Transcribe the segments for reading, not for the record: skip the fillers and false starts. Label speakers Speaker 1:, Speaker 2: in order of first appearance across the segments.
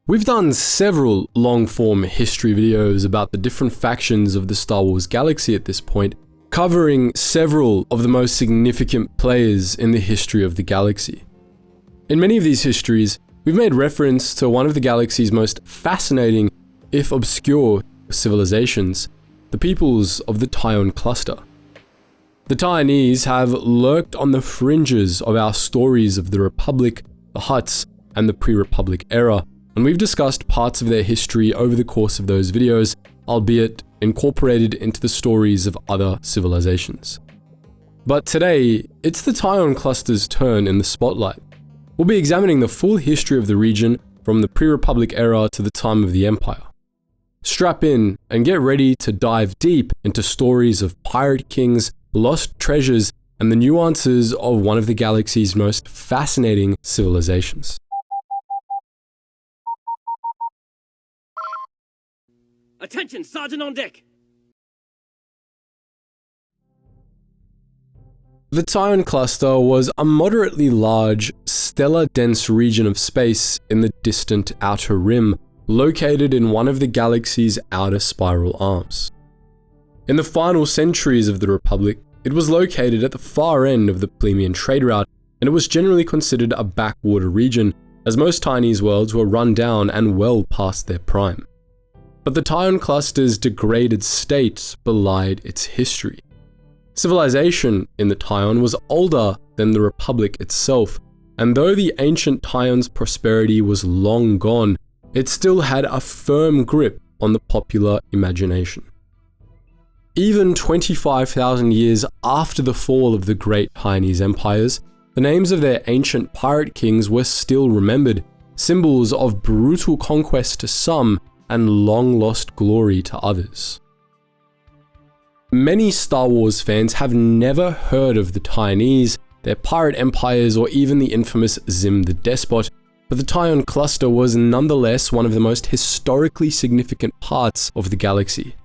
Speaker 1: We've done several long-form history videos about the different factions of the Star Wars galaxy at this point, covering several of the most significant players in the history of the galaxy. In many of these histories, we've made reference to one of the galaxy's most fascinating, if obscure, civilizations, the peoples of the Tion cluster. The Tionese have lurked on the fringes of our stories of the Republic, the Hutts, and the pre-Republic era, and we've discussed parts of their history over the course of those videos, albeit incorporated into the stories of other civilizations. But today, it's the Tion cluster's turn in the spotlight. We'll be examining the full history of the region from the pre-Republic era to the time of the Empire. Strap in and get ready to dive deep into stories of pirate kings, lost treasures, and the nuances of one of the galaxy's most fascinating civilizations.
Speaker 2: Attention, Sergeant on deck!
Speaker 1: The Tion cluster was a moderately large, stellar-dense region of space in the distant Outer Rim, located in one of the galaxy's outer spiral arms. In the final centuries of the Republic, it was located at the far end of the Plemian trade route, and it was generally considered a backwater region, as most Tionese worlds were run down and well past their prime. But the Tion cluster's degraded state belied its history. Civilization in the Tion was older than the Republic itself, and though the ancient Tion's prosperity was long gone, it still had a firm grip on the popular imagination. Even 25,000 years after the fall of the great Tionese empires, the names of their ancient pirate kings were still remembered, symbols of brutal conquest to some and long-lost glory to others. Many Star Wars fans have never heard of the Tionese, their pirate empires, or even the infamous Xim the Despot, but the Tion cluster was nonetheless one of the most historically significant parts of the galaxy.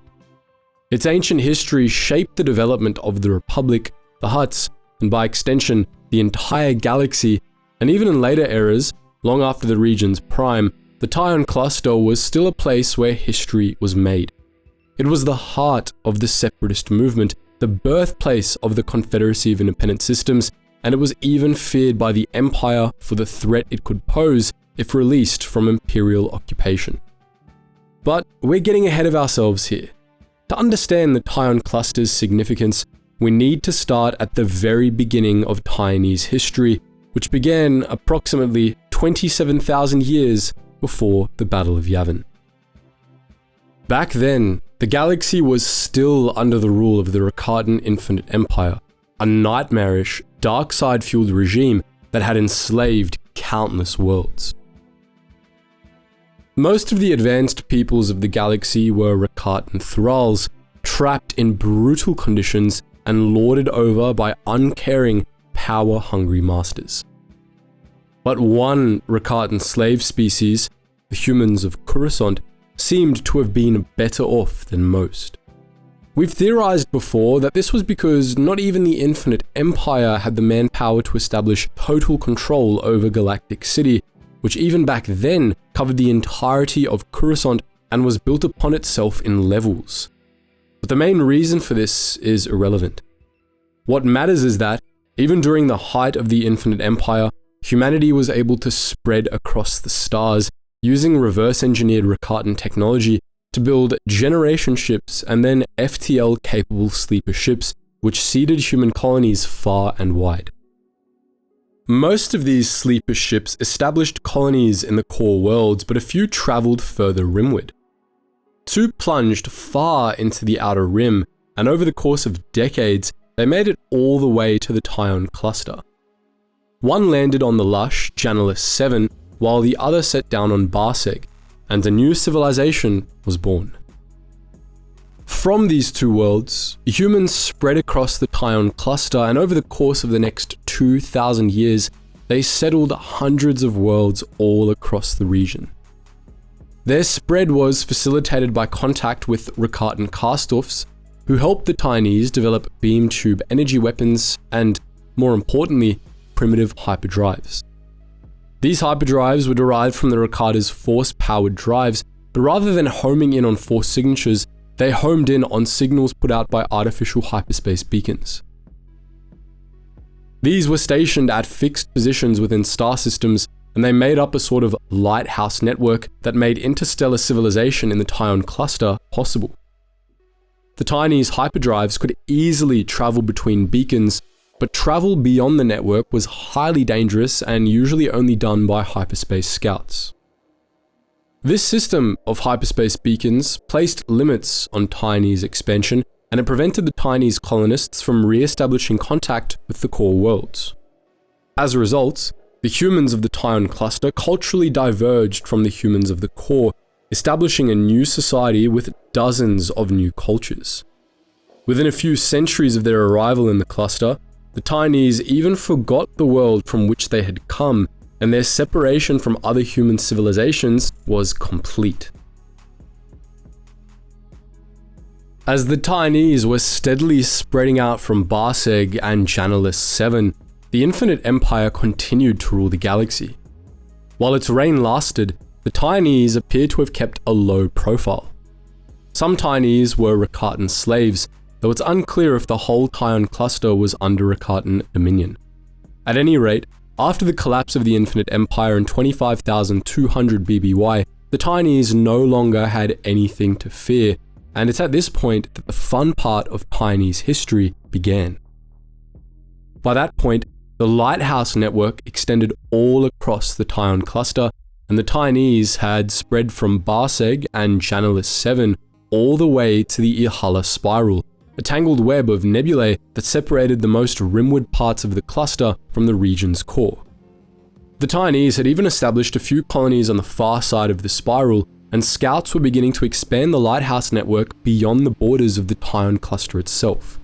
Speaker 1: Its ancient history shaped the development of the Republic, the Hutts, and by extension, the entire galaxy, and even in later eras, long after the region's prime, the Tion cluster was still a place where history was made. It was the heart of the separatist movement, the birthplace of the Confederacy of Independent Systems, and it was even feared by the Empire for the threat it could pose if released from Imperial occupation. But we're getting ahead of ourselves here. To understand the Tion cluster's significance, we need to start at the very beginning of Tionese history, which began approximately 27,000 years before the Battle of Yavin. Back then, the galaxy was still under the rule of the Rakatan Infinite Empire, a nightmarish, dark-side-fueled regime that had enslaved countless worlds. Most of the advanced peoples of the galaxy were Rakatan thralls, trapped in brutal conditions and lorded over by uncaring, power-hungry masters. But one Rakatan slave species, the humans of Coruscant, seemed to have been better off than most. We've theorized before that this was because not even the Infinite Empire had the manpower to establish total control over Galactic City, which even back then covered the entirety of Coruscant and was built upon itself in levels. But the main reason for this is irrelevant. What matters is that, even during the height of the Infinite Empire, humanity was able to spread across the stars, using reverse-engineered Rakatan technology to build generation ships and then FTL-capable sleeper ships, which seeded human colonies far and wide. Most of these sleeper ships established colonies in the core worlds, but a few traveled further rimward. Two plunged far into the Outer Rim, and over the course of decades, they made it all the way to the Tion cluster. One landed on the lush Janalus 7, while the other set down on Barseg, and a new civilization was born. From these two worlds, humans spread across the Tion cluster, and over the course of the next 2,000 years, they settled hundreds of worlds all across the region. Their spread was facilitated by contact with Rakatan cast-offs, who helped the Tionese develop beam tube energy weapons and, more importantly, primitive hyperdrives. These hyperdrives were derived from the Rakata's force-powered drives, but rather than homing in on force signatures, they homed in on signals put out by artificial hyperspace beacons. These were stationed at fixed positions within star systems, and they made up a sort of lighthouse network that made interstellar civilization in the Tion cluster possible. The Tionese hyperdrives could easily travel between beacons, but travel beyond the network was highly dangerous and usually only done by hyperspace scouts. This system of hyperspace beacons placed limits on Tionese expansion, and it prevented the Tionese colonists from re-establishing contact with the core worlds. As a result, the humans of the Tion cluster culturally diverged from the humans of the core, establishing a new society with dozens of new cultures. Within a few centuries of their arrival in the cluster, the Tionese even forgot the world from which they had come, and their separation from other human civilizations was complete. As the Tionese were steadily spreading out from Barseg and Janalis 7, the Infinite Empire continued to rule the galaxy. While its reign lasted, the Tionese appear to have kept a low profile. Some Tionese were Rakatan slaves, though it's unclear if the whole Tion cluster was under Rakatan dominion. At any rate, after the collapse of the Infinite Empire in 25,200 BBY, the Tionese no longer had anything to fear, and it's at this point that the fun part of Tionese history began. By that point, the Lighthouse network extended all across the Tion cluster, and the Tionese had spread from Barseg and Janalis 7 all the way to the Ihala Spiral, a tangled web of nebulae that separated the most rimward parts of the cluster from the region's core. The Tionese had even established a few colonies on the far side of the spiral, and scouts were beginning to expand the Lighthouse network beyond the borders of the Tion cluster itself.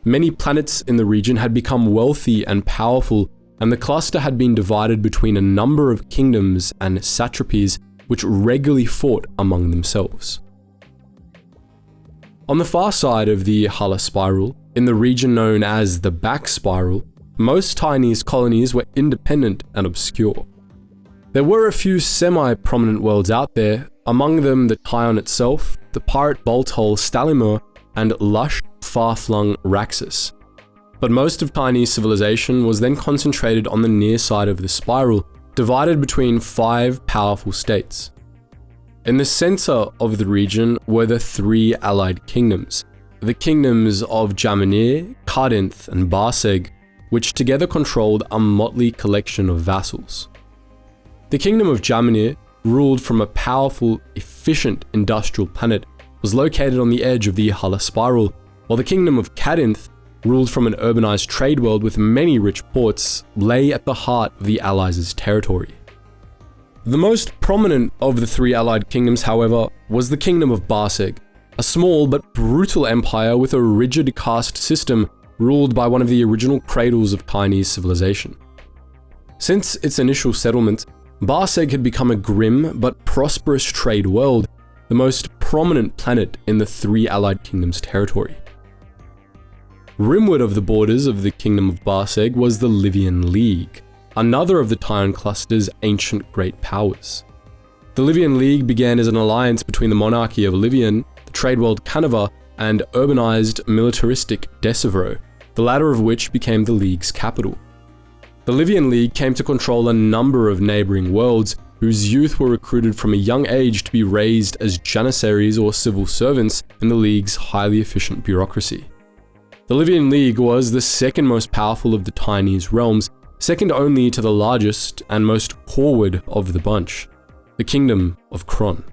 Speaker 1: Many planets in the region had become wealthy and powerful, and the cluster had been divided between a number of kingdoms and satrapies which regularly fought among themselves. On the far side of the Ihala Spiral, in the region known as the Back Spiral, most Tionese colonies were independent and obscure. There were a few semi-prominent worlds out there, among them the Tion itself, the pirate bolt hole Stalimur, and lush, far-flung Raxus. But most of Tionese civilization was then concentrated on the near side of the spiral, divided between 5 powerful states. In the center of the region were the 3 allied kingdoms, the kingdoms of Jamanir, Cardinth, and Barseg, which together controlled a motley collection of vassals. The kingdom of Jamanir, ruled from a powerful, efficient industrial planet, was located on the edge of the Ihala Spiral, while the kingdom of Cardinth, ruled from an urbanized trade world with many rich ports, lay at the heart of the Allies' territory. The most prominent of the 3 allied kingdoms, however, was the kingdom of Barseg, a small but brutal empire with a rigid caste system ruled by one of the original cradles of Tionese civilization. Since its initial settlement, Barseg had become a grim but prosperous trade world, the most prominent planet in the 3 allied kingdoms' territory. Rimward of the borders of the kingdom of Barseg was the Livian League, another of the Tion cluster's ancient great powers. The Livian League began as an alliance between the monarchy of Livian, the trade world Canova, and urbanized militaristic Decivro, the latter of which became the League's capital. The Livian League came to control a number of neighboring worlds, whose youth were recruited from a young age to be raised as janissaries or civil servants in the League's highly efficient bureaucracy. The Livian League was the second most powerful of the Tionese realms, second only to the largest and most coreward of the bunch, the Kingdom of Kron.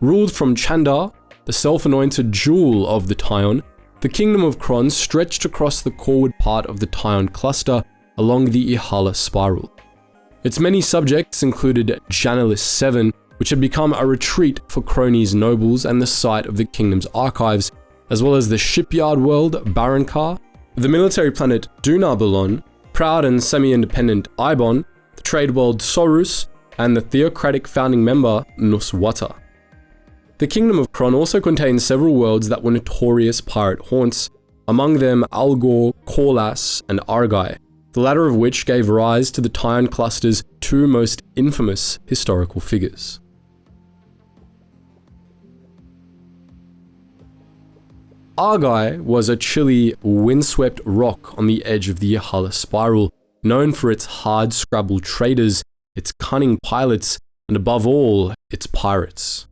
Speaker 1: Ruled from Chandar, the self-anointed jewel of the Tion, the Kingdom of Kron stretched across the coreward part of the Tion cluster along the Ihala Spiral. Its many subjects included Janalis 7, which had become a retreat for Cronies nobles and the site of the kingdom's archives, as well as the shipyard world Barankar, the military planet Dunabulon, proud and semi-independent Ibon, the trade world Sorus, and the theocratic founding member Nuswata. The Kingdom of Kron also contained several worlds that were notorious pirate haunts, among them Algor, Korlas, and Argai, the latter of which gave rise to the Tion cluster's two most infamous historical figures. Argai was a chilly, windswept rock on the edge of the Yahala Spiral, known for its hard-scrabble traders, its cunning pilots, and above all, its pirates.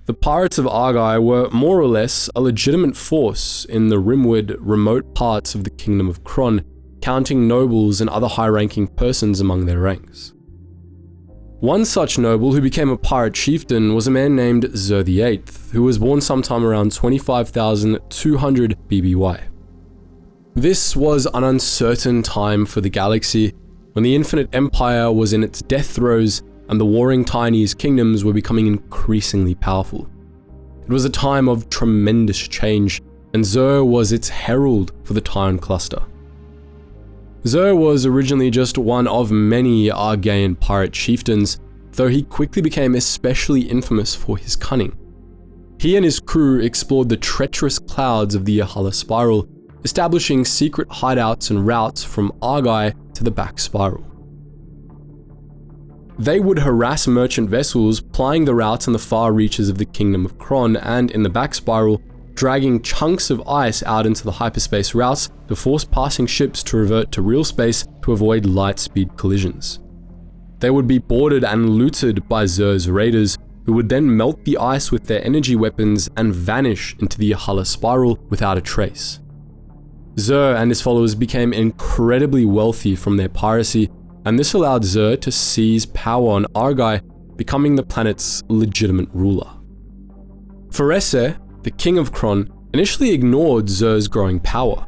Speaker 1: The pirates of Argai were more or less a legitimate force in the rimward, remote parts of the Kingdom of Kron, counting nobles and other high-ranking persons among their ranks. One such noble who became a pirate chieftain was a man named Xim VIII, who was born sometime around 25,200 BBY. This was an uncertain time for the galaxy, when the Infinite Empire was in its death throes and the warring Tionese kingdoms were becoming increasingly powerful. It was a time of tremendous change, and Xim was its herald for the Tion cluster. Xim was originally just one of many Argaian pirate chieftains, though he quickly became especially infamous for his cunning. He and his crew explored the treacherous clouds of the Yahala Spiral, establishing secret hideouts and routes from Argai to the back spiral. They would harass merchant vessels plying the routes in the far reaches of the Kingdom of Kron, and in the back spiral, dragging chunks of ice out into the hyperspace routes to force passing ships to revert to real space to avoid light-speed collisions. They would be boarded and looted by Xim's raiders, who would then melt the ice with their energy weapons and vanish into the Yahala Spiral without a trace. Xim and his followers became incredibly wealthy from their piracy, and this allowed Xim to seize power on Argai, becoming the planet's legitimate ruler. Ferese, the king of Kron, initially ignored Xim's growing power.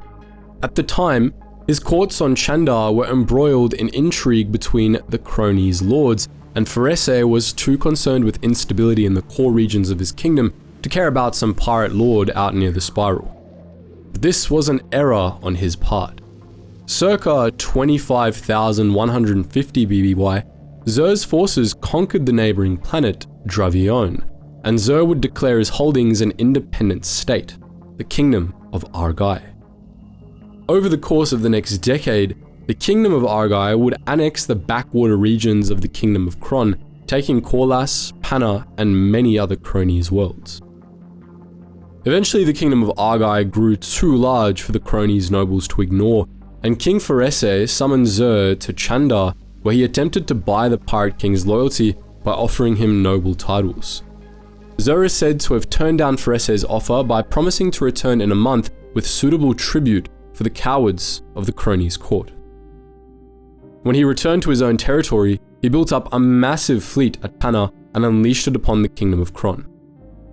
Speaker 1: At the time, his courts on Chandar were embroiled in intrigue between the Tionese lords, and Ferese was too concerned with instability in the core regions of his kingdom to care about some pirate lord out near the spiral. But this was an error on his part. Circa 25,150 BBY, Xim's forces conquered the neighboring planet, Dravion, and Xim would declare his holdings an independent state, the Kingdom of Argai. Over the course of the next decade, the Kingdom of Argai would annex the backwater regions of the Kingdom of Kron, taking Korlas, Panna, and many other Tionese worlds. Eventually, the Kingdom of Argai grew too large for the Tionese nobles to ignore, and King Ferese summoned Xim to Chandar, where he attempted to buy the Pirate King's loyalty by offering him noble titles. Xim is said to have turned down Ferese's offer by promising to return in a month with suitable tribute for the cowards of the Tionese court. When he returned to his own territory, he built up a massive fleet at Panna and unleashed it upon the Kingdom of Kron.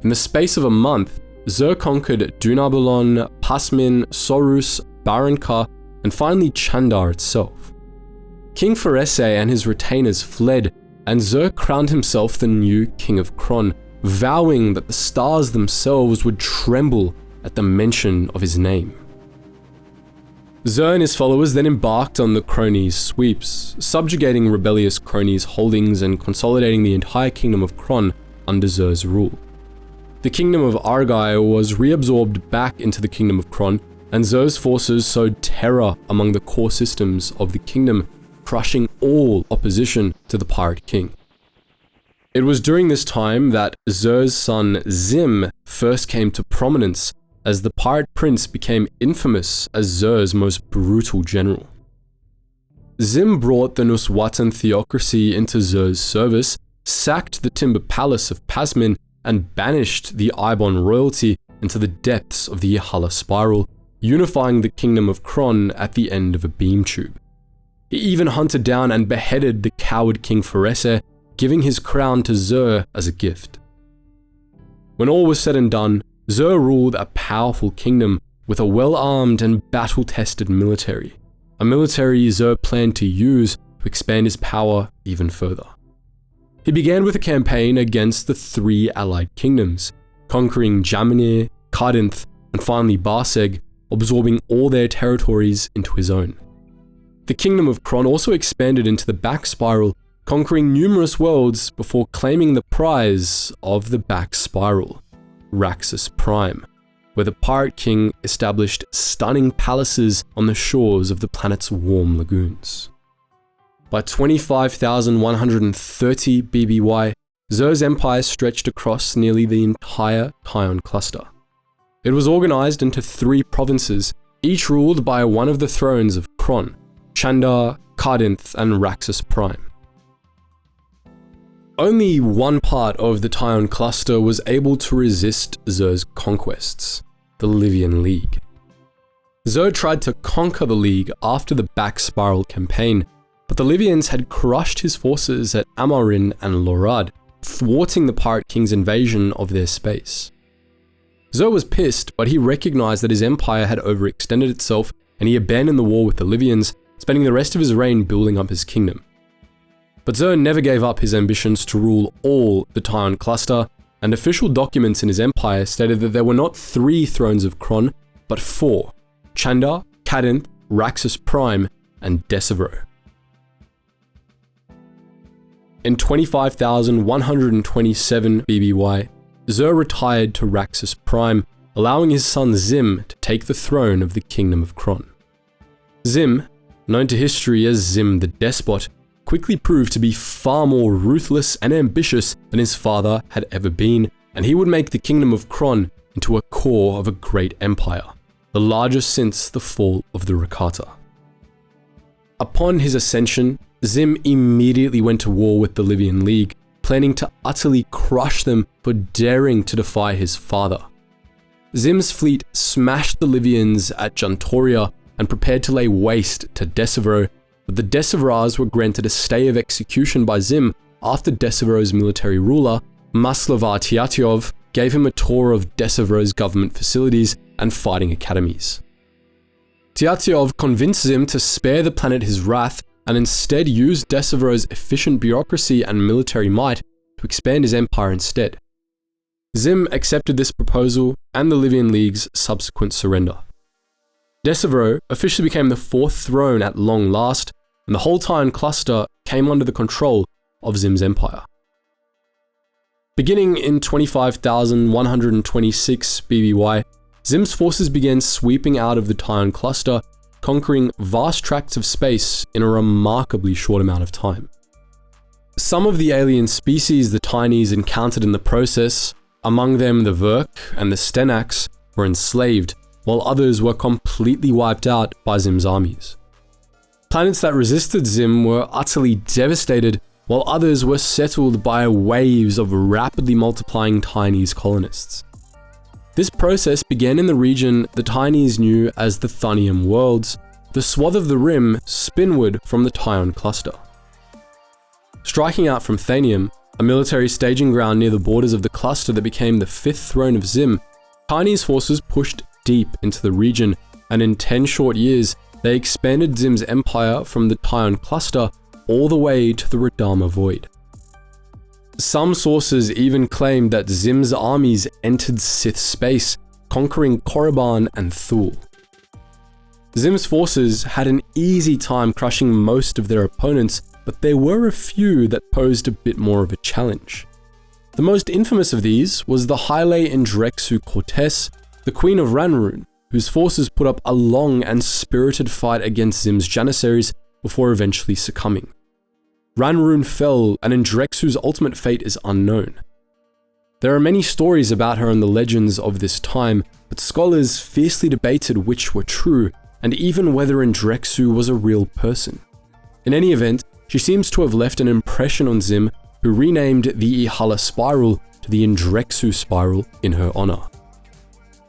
Speaker 1: In the space of a month, Xim conquered Dunabalon, Pasmin, Sorus, Baranka, and finally Chandar itself. King Ferese and his retainers fled, and Xim crowned himself the new King of Kron, vowing that the stars themselves would tremble at the mention of his name. Xim and his followers then embarked on the Tionese sweeps, subjugating rebellious Tionese holdings and consolidating the entire Kingdom of Kron under Xim's rule. The Kingdom of Argai was reabsorbed back into the Kingdom of Kron, and Xim's forces sowed terror among the core systems of the kingdom, crushing all opposition to the Pirate King. It was during this time that Xim's son Xim first came to prominence, as the Pirate Prince became infamous as Xim's most brutal general. Xim brought the Nuswatan theocracy into Xim's service, sacked the Timber Palace of Pasmin, and banished the Ibon royalty into the depths of the Yahala Spiral, unifying the Kingdom of Kron at the end of a beam tube. He even hunted down and beheaded the coward King Ferese, giving his crown to Xim as a gift. When all was said and done, Xim ruled a powerful kingdom with a well-armed and battle-tested military, a military Xim planned to use to expand his power even further. He began with a campaign against the three allied kingdoms, conquering Jaminir, Cardinth, and finally Barseg, absorbing all their territories into his own. The Kingdom of Kron also expanded into the back spiral, conquering numerous worlds before claiming the prize of the back spiral, Raxus Prime, where the Pirate King established stunning palaces on the shores of the planet's warm lagoons. By 25,130 BBY, Xur's empire stretched across nearly the entire Tion cluster. It was organized into 3 provinces, each ruled by one of the thrones of Kron, Chandar, Cardinth, and Raxus Prime. Only one part of the Tion cluster was able to resist Xur's conquests, the Livian League. Xur tried to conquer the League after the Back Spiral campaign, but the Livians had crushed his forces at Amarin and Lorad, thwarting the Pirate King's invasion of their space. Xur was pissed, but he recognized that his empire had overextended itself, and he abandoned the war with the Livians, spending the rest of his reign building up his kingdom. But Xur never gave up his ambitions to rule all the Tion cluster, and official documents in his empire stated that there were not 3 thrones of Kron, but 4: Chandar, Cardinth, Raxus Prime, and Decivro. In 25,127 BBY, Xur retired to Raxus Prime, allowing his son Xim to take the throne of the Kingdom of Kron. Xim, known to history as Xim the Despot, quickly proved to be far more ruthless and ambitious than his father had ever been, and he would make the Kingdom of Kron into a core of a great empire, the largest since the fall of the Rakata. Upon his ascension, Xim immediately went to war with the Livian League, planning to utterly crush them for daring to defy his father. Xim's fleet smashed the Livians at Juntoria and prepared to lay waste to Decivro, but the Decivras were granted a stay of execution by Xim after Decivro's military ruler, Maslavar Tiatyov, gave him a tour of Decivro's government facilities and fighting academies. Tiatyov convinced Xim to spare the planet his wrath and instead used Decivro's efficient bureaucracy and military might to expand his empire instead. Xim accepted this proposal and the Livian League's subsequent surrender. Decivro officially became the 4th throne at long last, and the whole Tion cluster came under the control of Xim's empire. Beginning in 25,126 BBY, Xim's forces began sweeping out of the Tion cluster, conquering vast tracts of space in a remarkably short amount of time. Some of the alien species the Tionese encountered in the process, among them the Verk and the Stenax, were enslaved, while others were completely wiped out by Xim's armies. Planets that resisted Xim were utterly devastated, while others were settled by waves of rapidly multiplying Tionese colonists. This process began in the region the Tionese knew as the Thunium Worlds, the swath of the rim spinward from the Tion cluster. Striking out from Thanium, a military staging ground near the borders of the cluster that became the 5th throne of Xim, Chinese forces pushed deep into the region, and in 10 short years, they expanded Xim's empire from the Tion cluster all the way to the Radama Void. Some sources even claimed that Xim's armies entered Sith space, conquering Korriban and Thule. Xim's forces had an easy time crushing most of their opponents, but there were a few that posed a bit more of a challenge. The most infamous of these was the Hylae Indrexu Cortes, the Queen of Ranrune, whose forces put up a long and spirited fight against Xim's Janissaries before eventually succumbing. Ranrune fell, and Indrexu's ultimate fate is unknown. There are many stories about her in the legends of this time, but scholars fiercely debated which were true, and even whether Indrexu was a real person. In any event, she seems to have left an impression on Xim, who renamed the Ihala Spiral to the Indrexu Spiral in her honor.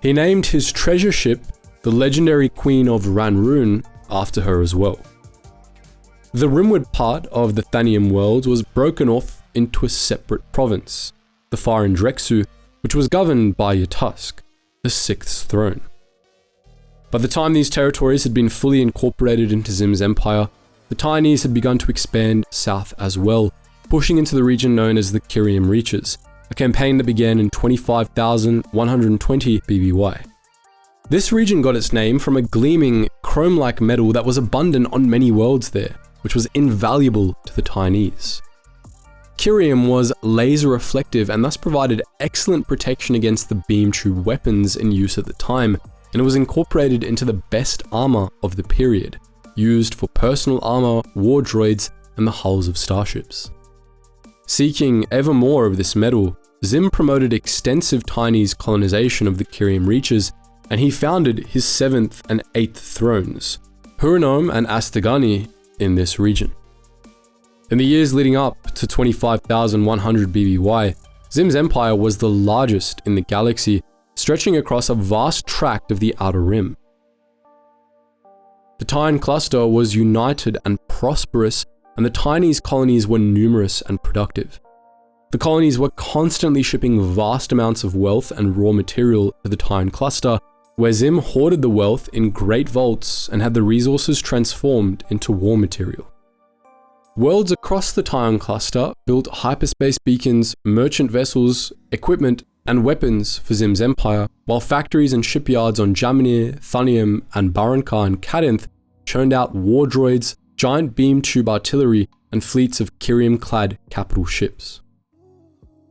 Speaker 1: He named his treasure ship, the legendary Queen of Ranrune, after her as well. The rimward part of the Thanium world was broken off into a separate province, the Far Indrexu, which was governed by Yatusk, the 6th throne. By the time these territories had been fully incorporated into Xim's empire, the Tionese had begun to expand south as well, pushing into the region known as the Kyrium Reaches, a campaign that began in 25,120 BBY. This region got its name from a gleaming, chrome-like metal that was abundant on many worlds there, which was invaluable to the Tionese. Kyrium was laser reflective and thus provided excellent protection against the beam tube weapons in use at the time, and it was incorporated into the best armor of the period, used for personal armor, war droids, and the hulls of starships. Seeking ever more of this metal, Xim promoted extensive Tionese colonization of the Kyrium reaches, and he founded his 7th and 8th thrones, Huranom and Astagani, in this region. In the years leading up to 25,100 BBY, Xim's empire was the largest in the galaxy, stretching across a vast tract of the Outer Rim. The Tion cluster was united and prosperous, and the Tionese colonies were numerous and productive. The colonies were constantly shipping vast amounts of wealth and raw material to the Tion cluster, where Xim hoarded the wealth in great vaults and had the resources transformed into war material. Worlds across the Tion cluster built hyperspace beacons, merchant vessels, equipment, and weapons for Xim's empire, while factories and shipyards on Jaminir, Thunium, and Barankar and Kadinth churned out war droids, giant beam tube artillery, and fleets of Kyrium-clad capital ships.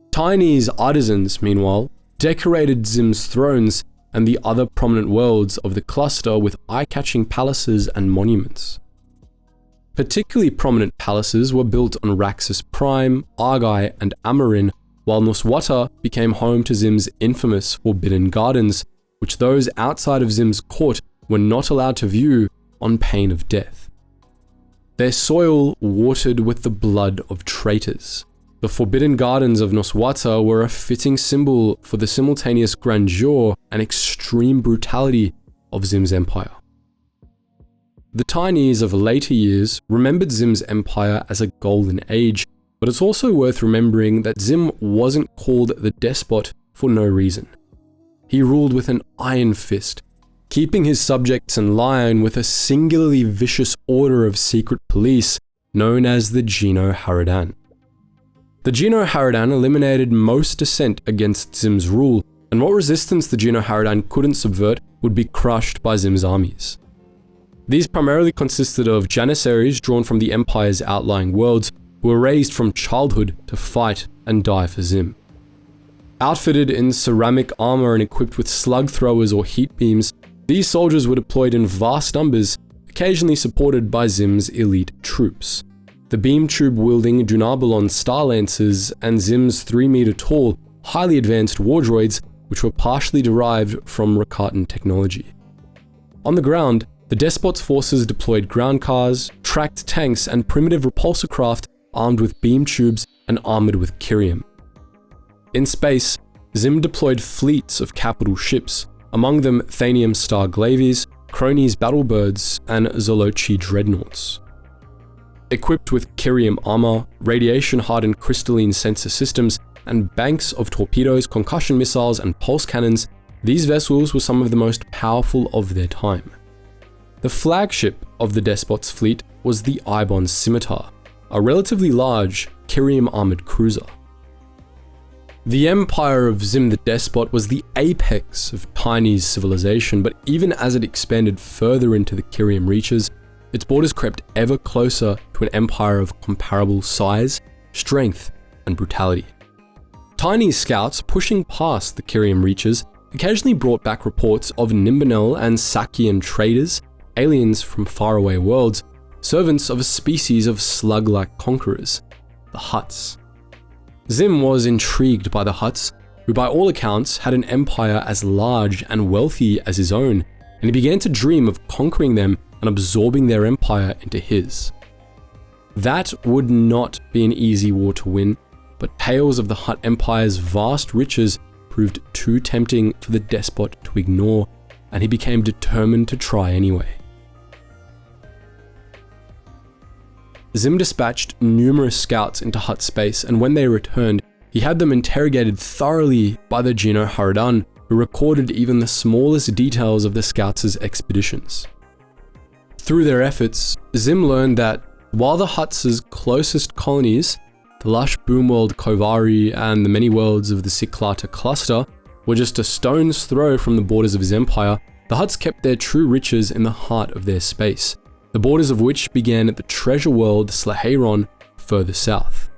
Speaker 1: Tionese artisans, meanwhile, decorated Xim's thrones and the other prominent worlds of the cluster with eye-catching palaces and monuments. Particularly prominent palaces were built on Raxus Prime, Argai, and Amarin, while Noswata became home to Xim's infamous Forbidden Gardens, which those outside of Xim's court were not allowed to view on pain of death. Their soil watered with the blood of traitors. The Forbidden Gardens of Noswata were a fitting symbol for the simultaneous grandeur and extreme brutality of Xim's empire. The Tionese of later years remembered Xim's empire as a golden age, but it's also worth remembering that Xim wasn't called the Despot for no reason. He ruled with an iron fist, keeping his subjects in line with a singularly vicious order of secret police known as the Geno Haradan. The Geno Haradan eliminated most dissent against Xim's rule, and what resistance the Geno Haradan couldn't subvert would be crushed by Xim's armies. These primarily consisted of Janissaries drawn from the Empire's outlying worlds, who were raised from childhood to fight and die for Xim. Outfitted in ceramic armor and equipped with slug throwers or heat beams, these soldiers were deployed in vast numbers, occasionally supported by Xim's elite troops. The beam tube wielding Dunabalon Star Lancers and Xim's 3-meter tall, highly advanced war droids, which were partially derived from Rakatan technology. On the ground, the Despot's forces deployed ground cars, tracked tanks, and primitive repulsor craft armed with beam tubes and armored with Kyrium. In space, Xim deployed fleets of capital ships, among them Thanium Star Glavies, Cronies Battlebirds, and Zolochi Dreadnoughts. Equipped with Kyrium armor, radiation-hardened crystalline sensor systems, and banks of torpedoes, concussion missiles, and pulse cannons, these vessels were some of the most powerful of their time. The flagship of the Despot's fleet was the Ibon Scimitar, a relatively large Kyrium-armored cruiser. The empire of Xim the Despot was the apex of Tionese civilization, but even as it expanded further into the Kyrium reaches, its borders crept ever closer to an empire of comparable size, strength, and brutality. Tionese scouts pushing past the Kyrium reaches occasionally brought back reports of Nimbanel and Sakian traders, aliens from faraway worlds, servants of a species of slug-like conquerors, the Hutts. Xim was intrigued by the Hutts, who by all accounts had an empire as large and wealthy as his own, and he began to dream of conquering them and absorbing their empire into his. That would not be an easy war to win, but tales of the Hutt Empire's vast riches proved too tempting for the Despot to ignore, and he became determined to try anyway. Xim dispatched numerous scouts into Hutt space, and when they returned, he had them interrogated thoroughly by the Geno Haradan, who recorded even the smallest details of the scouts' expeditions. Through their efforts, Xim learned that while the Hutts' closest colonies, the lush boomworld Kovari and the many worlds of the Ciklata cluster, were just a stone's throw from the borders of his empire, the Hutts kept their true riches in the heart of their space, the borders of which began at the treasure world Slaheiron further south.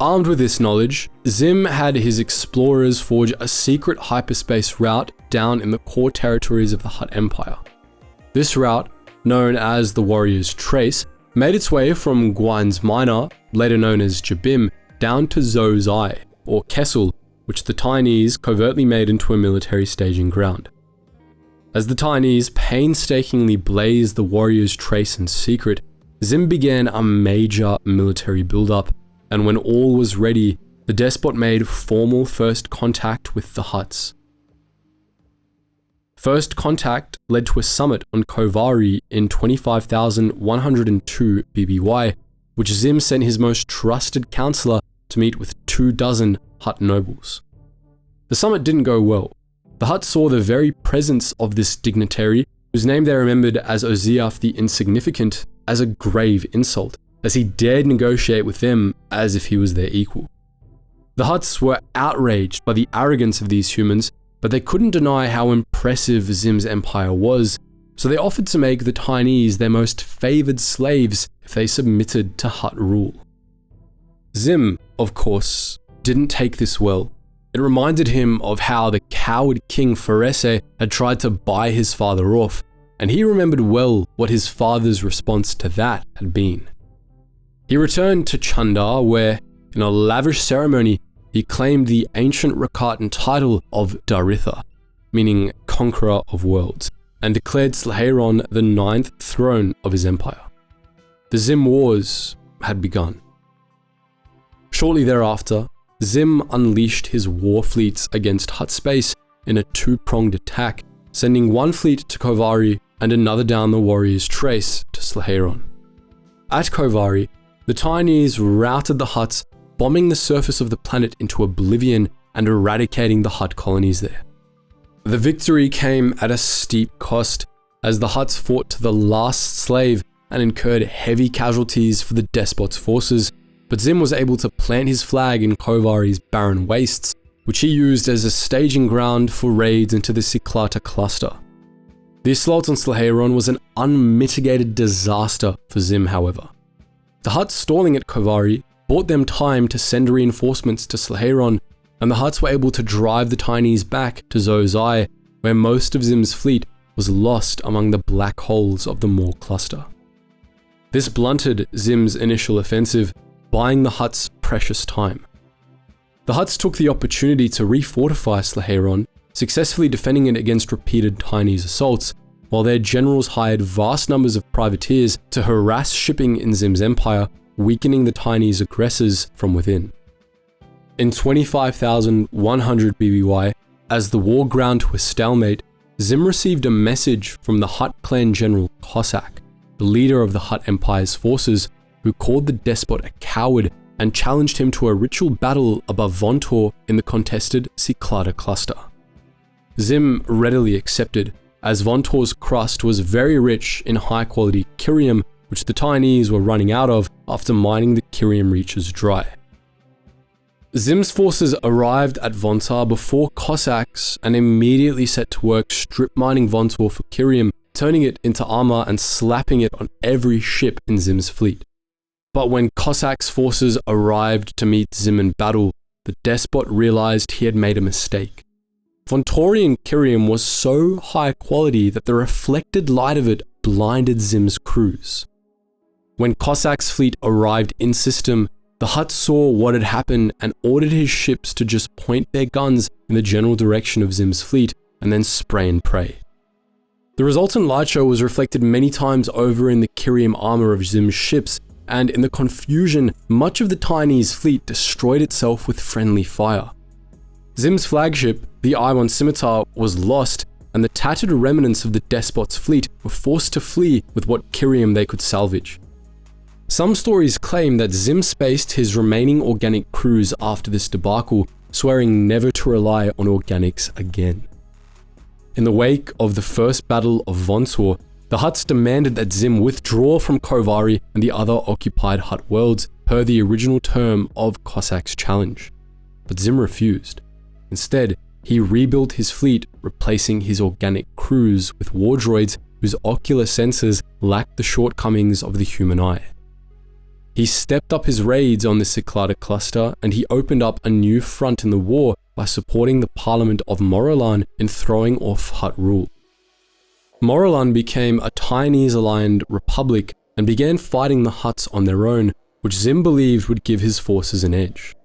Speaker 1: Armed with this knowledge, Xim had his explorers forge a secret hyperspace route down in the core territories of the Hutt Empire. This route, known as the Warrior's Trace, made its way from Guan's Minor, later known as Jabim, down to Zhou's Eye, or Kessel, which the Tionese covertly made into a military staging ground. As the Tionese painstakingly blazed the Warrior's Trace in secret, Xim began a major military build-up, and when all was ready, the Despot made formal first contact with the Hutts. First contact led to a summit on Kovari in 25,102 BBY, which Xim sent his most trusted counselor to meet with 24 Hutt nobles. The summit didn't go well. The Hutts saw the very presence of this dignitary, whose name they remembered as Oziaf the Insignificant, as a grave insult, as he dared negotiate with them as if he was their equal. The Hutts were outraged by the arrogance of these humans, but they couldn't deny how impressive Xim's empire was, so they offered to make the Tionese their most favoured slaves if they submitted to Hutt rule. Xim, of course, didn't take this well. It reminded him of how the coward King Ferese had tried to buy his father off, and he remembered well what his father's response to that had been. He returned to Chandar where, in a lavish ceremony, he claimed the ancient Rakatan title of Daritha, meaning Conqueror of Worlds, and declared Slaheiron the 9th throne of his empire. The Xim Wars had begun. Shortly thereafter, Xim unleashed his war fleets against Hutt space in a two-pronged attack, sending one fleet to Kovari and another down the Warrior's Trace to Slaheiron. At Kovari, the Tionese routed the Hutts, bombing the surface of the planet into oblivion and eradicating the Hutt colonies there. The victory came at a steep cost, as the Hutts fought to the last slave and incurred heavy casualties for the Despot's forces, but Xim was able to plant his flag in Kovari's barren wastes, which he used as a staging ground for raids into the Cyclata cluster. The assault on Slaheiron was an unmitigated disaster for Xim, however. The Hutts stalling at Kovari bought them time to send reinforcements to Slaheiron, and the Hutts were able to drive the Tionese back to Zhou's Eye, where most of Xim's fleet was lost among the black holes of the Maw cluster. This blunted Xim's initial offensive, buying the Hutts precious time. The Hutts took the opportunity to refortify Slaheiron, successfully defending it against repeated Tionese assaults, while their generals hired vast numbers of privateers to harass shipping in Xim's empire, weakening the Tionese aggressors from within. In 25,100 BBY, as the war ground to a stalemate, Xim received a message from the Hutt clan general Cossack, the leader of the Hutt Empire's forces, who called the Despot a coward and challenged him to a ritual battle above Vontor in the contested Cyclata cluster. Xim readily accepted, as Vontor's crust was very rich in high-quality Kyrium, which the Tionese were running out of after mining the Kyrium reaches dry. Xim's forces arrived at Vontar before Cossacks and immediately set to work strip mining Vontor for Kyrium, turning it into armor and slapping it on every ship in Xim's fleet. But when Cossacks' forces arrived to meet Xim in battle, the Despot realized he had made a mistake. Vontorian Kyrium was so high quality that the reflected light of it blinded Xim's crews. When Cossacks' fleet arrived in system, the Hutts saw what had happened and ordered his ships to just point their guns in the general direction of Xim's fleet and then spray and pray. The resultant light show was reflected many times over in the Kyrium armor of Xim's ships, and in the confusion, much of the Tionese fleet destroyed itself with friendly fire. Xim's flagship, the Iron Scimitar, was lost, and the tattered remnants of the Despot's fleet were forced to flee with what Kyrium they could salvage. Some stories claim that Xim spaced his remaining organic crews after this debacle, swearing never to rely on organics again. In the wake of the First Battle of Vontor, the Hutts demanded that Xim withdraw from Kovari and the other occupied Hutt worlds per the original term of Cossacks' challenge. But Xim refused. Instead, he rebuilt his fleet, replacing his organic crews with war droids whose ocular sensors lacked the shortcomings of the human eye. He stepped up his raids on the Cyclada cluster, and he opened up a new front in the war by supporting the Parliament of Morolan in throwing off Hutt rule. Morolan became a Tionese-aligned republic and began fighting the Hutts on their own, which Xim believed would give his forces an edge.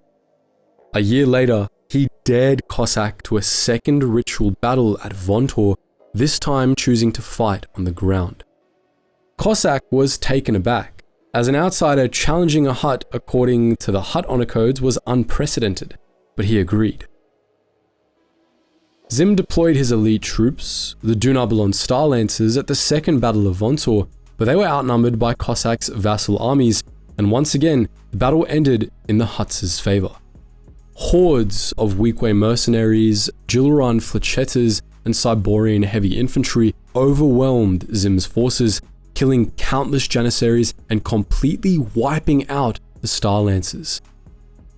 Speaker 1: A year later, he dared Cossack to a second ritual battle at Vontor, this time choosing to fight on the ground. Cossack was taken aback, as an outsider challenging a Hutt according to the Hutt honor codes was unprecedented, but he agreed. Xim deployed his elite troops, the Dunabalon Star Lancers, at the Second Battle of Vontor, but they were outnumbered by Cossacks' vassal armies, and once again, the battle ended in the Hutts' favour. Hordes of Weequay mercenaries, Jilran flechettes, and Cyborian heavy infantry overwhelmed Xim's forces, killing countless Janissaries and completely wiping out the Star Lancers.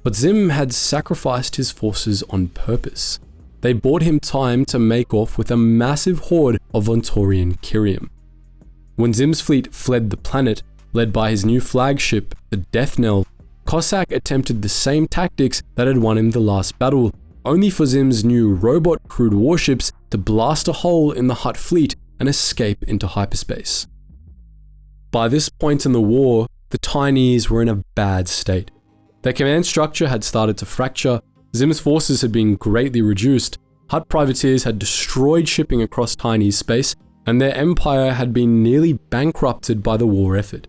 Speaker 1: But Xim had sacrificed his forces on purpose. They bought him time to make off with a massive horde of Vontorian Kyrium. When Xim's fleet fled the planet, led by his new flagship, the Death Knell, Cossack attempted the same tactics that had won him the last battle, only for Xim's new robot-crewed warships to blast a hole in the Hutt fleet and escape into hyperspace. By this point in the war, the Tionese were in a bad state. Their command structure had started to fracture, Xim's forces had been greatly reduced, Hutt privateers had destroyed shipping across Tionese space, and their empire had been nearly bankrupted by the war effort.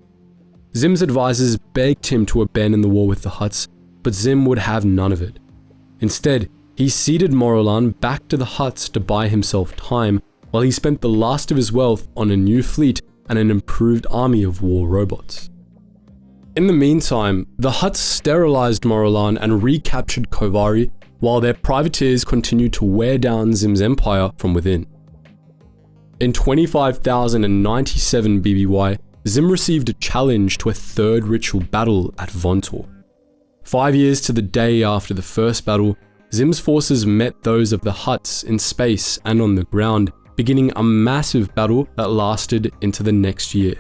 Speaker 1: Xim's advisors begged him to abandon the war with the Hutts, but Xim would have none of it. Instead, he ceded Morolan back to the Hutts to buy himself time, while he spent the last of his wealth on a new fleet and an improved army of war robots. In the meantime, the Hutts sterilized Morolan and recaptured Kovari, while their privateers continued to wear down Xim's empire from within. In 25,097 BBY, Xim received a challenge to a third ritual battle at Vontor. 5 years to the day after the first battle, Xim's forces met those of the Hutts in space and on the ground, beginning a massive battle that lasted into the next year.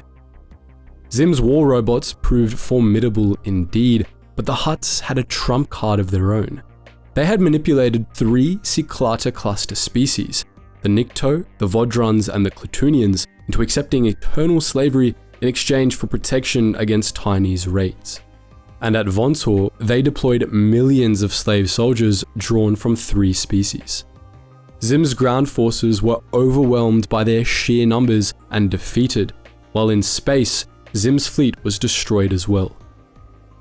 Speaker 1: Xim's war robots proved formidable indeed, but the Hutts had a trump card of their own. They had manipulated 3 Cyclata cluster species, the Nikto, the Vodrons, and the Clatunians, into accepting eternal slavery in exchange for protection against Tionese raids. And at Vontor, they deployed millions of slave soldiers drawn from 3 species. Xim's ground forces were overwhelmed by their sheer numbers and defeated, while in space, Xim's fleet was destroyed as well.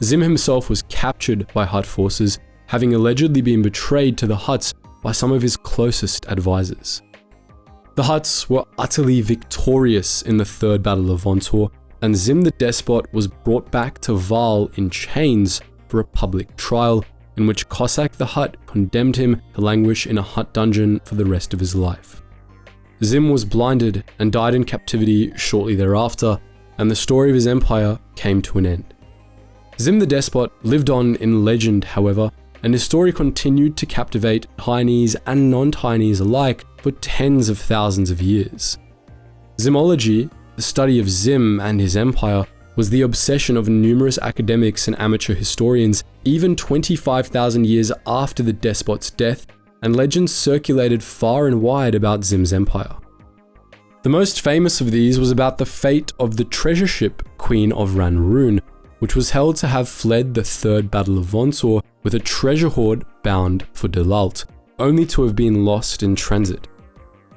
Speaker 1: Xim himself was captured by Hutt forces, having allegedly been betrayed to the Hutts by some of his closest advisors. The Hutts were utterly victorious in the Third Battle of Vontor, and Xim the Despot was brought back to Val in chains for a public trial, in which Cossack the Hutt condemned him to languish in a Hutt dungeon for the rest of his life. Xim was blinded and died in captivity shortly thereafter, and the story of his empire came to an end. Xim the Despot lived on in legend, however, and his story continued to captivate Tionese and non-Tionese alike for tens of thousands of years. Ximology, the study of Xim and his empire, was the obsession of numerous academics and amateur historians even 25,000 years after the despot's death, and legends circulated far and wide about Xim's empire. The most famous of these was about the fate of the treasure ship Queen of Ranrune, which was held to have fled the Third Battle of Vontor with a treasure hoard bound for Delalt, only to have been lost in transit.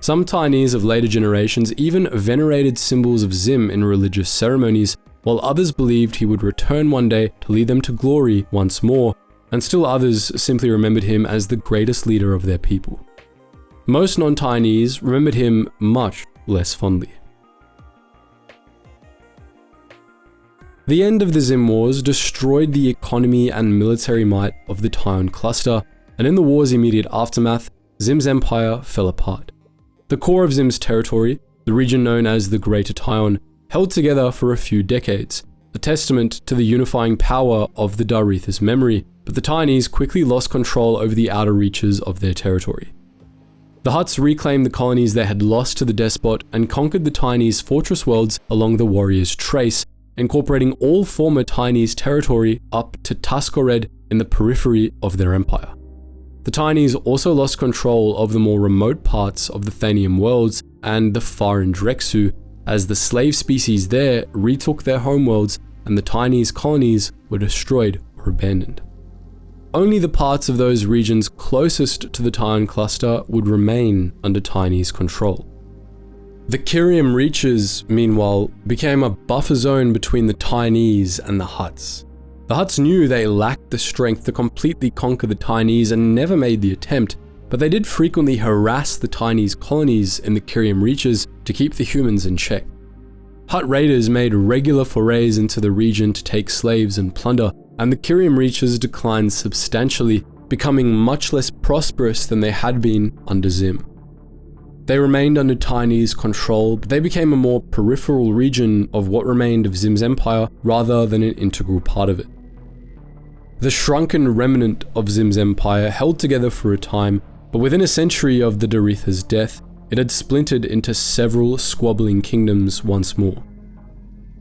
Speaker 1: Some Tionese of later generations even venerated symbols of Xim in religious ceremonies, while others believed he would return one day to lead them to glory once more, and still others simply remembered him as the greatest leader of their people. Most non-Tionese remembered him much less fondly. The end of the Xim Wars destroyed the economy and military might of the Tion cluster, and in the war's immediate aftermath, Xim's empire fell apart. The core of Xim's territory, the region known as the Greater Tion, held together for a few decades, a testament to the unifying power of the Darethis memory, but the Tionese quickly lost control over the outer reaches of their territory. The Hutts reclaimed the colonies they had lost to the Despot and conquered the Tionese fortress worlds along the Warrior's Trace, incorporating all former Tionese territory up to Taskored in the periphery of their empire. The Tionese also lost control of the more remote parts of the Thanian worlds and the far Drexu, as the slave species there retook their homeworlds and the Tionese colonies were destroyed or abandoned. Only the parts of those regions closest to the Tion cluster would remain under Tionese control. The Kyrium Reaches, meanwhile, became a buffer zone between the Tionese and the Hutts. The Hutts knew they lacked the strength to completely conquer the Tionese and never made the attempt, but they did frequently harass the Tionese colonies in the Kyrium Reaches to keep the humans in check. Hutt raiders made regular forays into the region to take slaves and plunder, and the Kyrium Reaches declined substantially, becoming much less prosperous than they had been under Xim. They remained under Tionese control, but they became a more peripheral region of what remained of Xim's empire rather than an integral part of it. The shrunken remnant of Xim's empire held together for a time, but within a century of the Doretha's death, it had splintered into several squabbling kingdoms once more.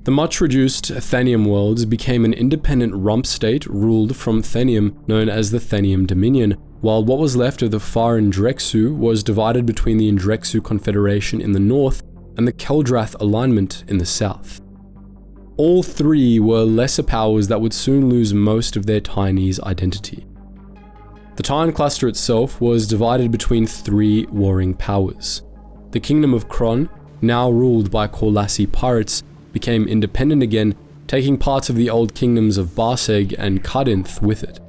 Speaker 1: The much reduced Thanium worlds became an independent rump state ruled from Thanium known as the Thanium Dominion, while what was left of the far Ndrexu was divided between the Ndrexu Confederation in the north and the Keldrath alignment in the south. All three were lesser powers that would soon lose most of their Tionese identity. The Tion cluster itself was divided between three warring powers. The Kingdom of Kron, now ruled by Korlassi pirates, became independent again, taking parts of the old kingdoms of Barseg and Kadinth with it.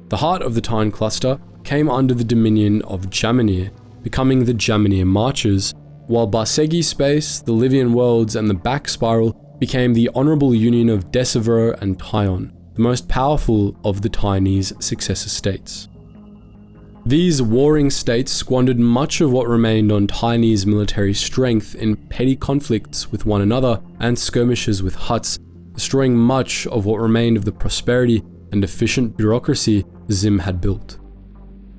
Speaker 1: The heart of the Tion cluster came under the dominion of Jaminir, becoming the Jaminir Marchers, while Barsegi space, the Livian worlds, and the back spiral became the honorable union of Decivir and Tion, the most powerful of the Tionese successor states. These warring states squandered much of what remained on Tionese military strength in petty conflicts with one another and skirmishes with Hutts, destroying much of what remained of the prosperity and efficient bureaucracy Xim had built.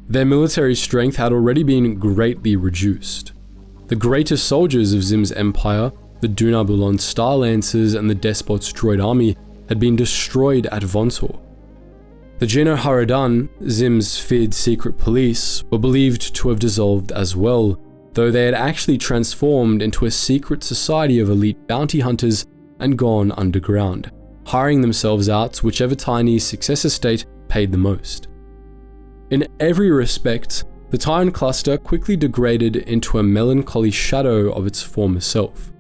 Speaker 1: Their military strength had already been greatly reduced. The greatest soldiers of Xim's empire, the Dunabulon Star Lancers and the Despot's droid army, had been destroyed at Vonsor. The Jino Haradan, Xim's feared secret police, were believed to have dissolved as well, though they had actually transformed into a secret society of elite bounty hunters and gone underground, hiring themselves out to whichever Tionese successor state paid the most. In every respect, the Tion cluster quickly degraded into a melancholy shadow of its former self.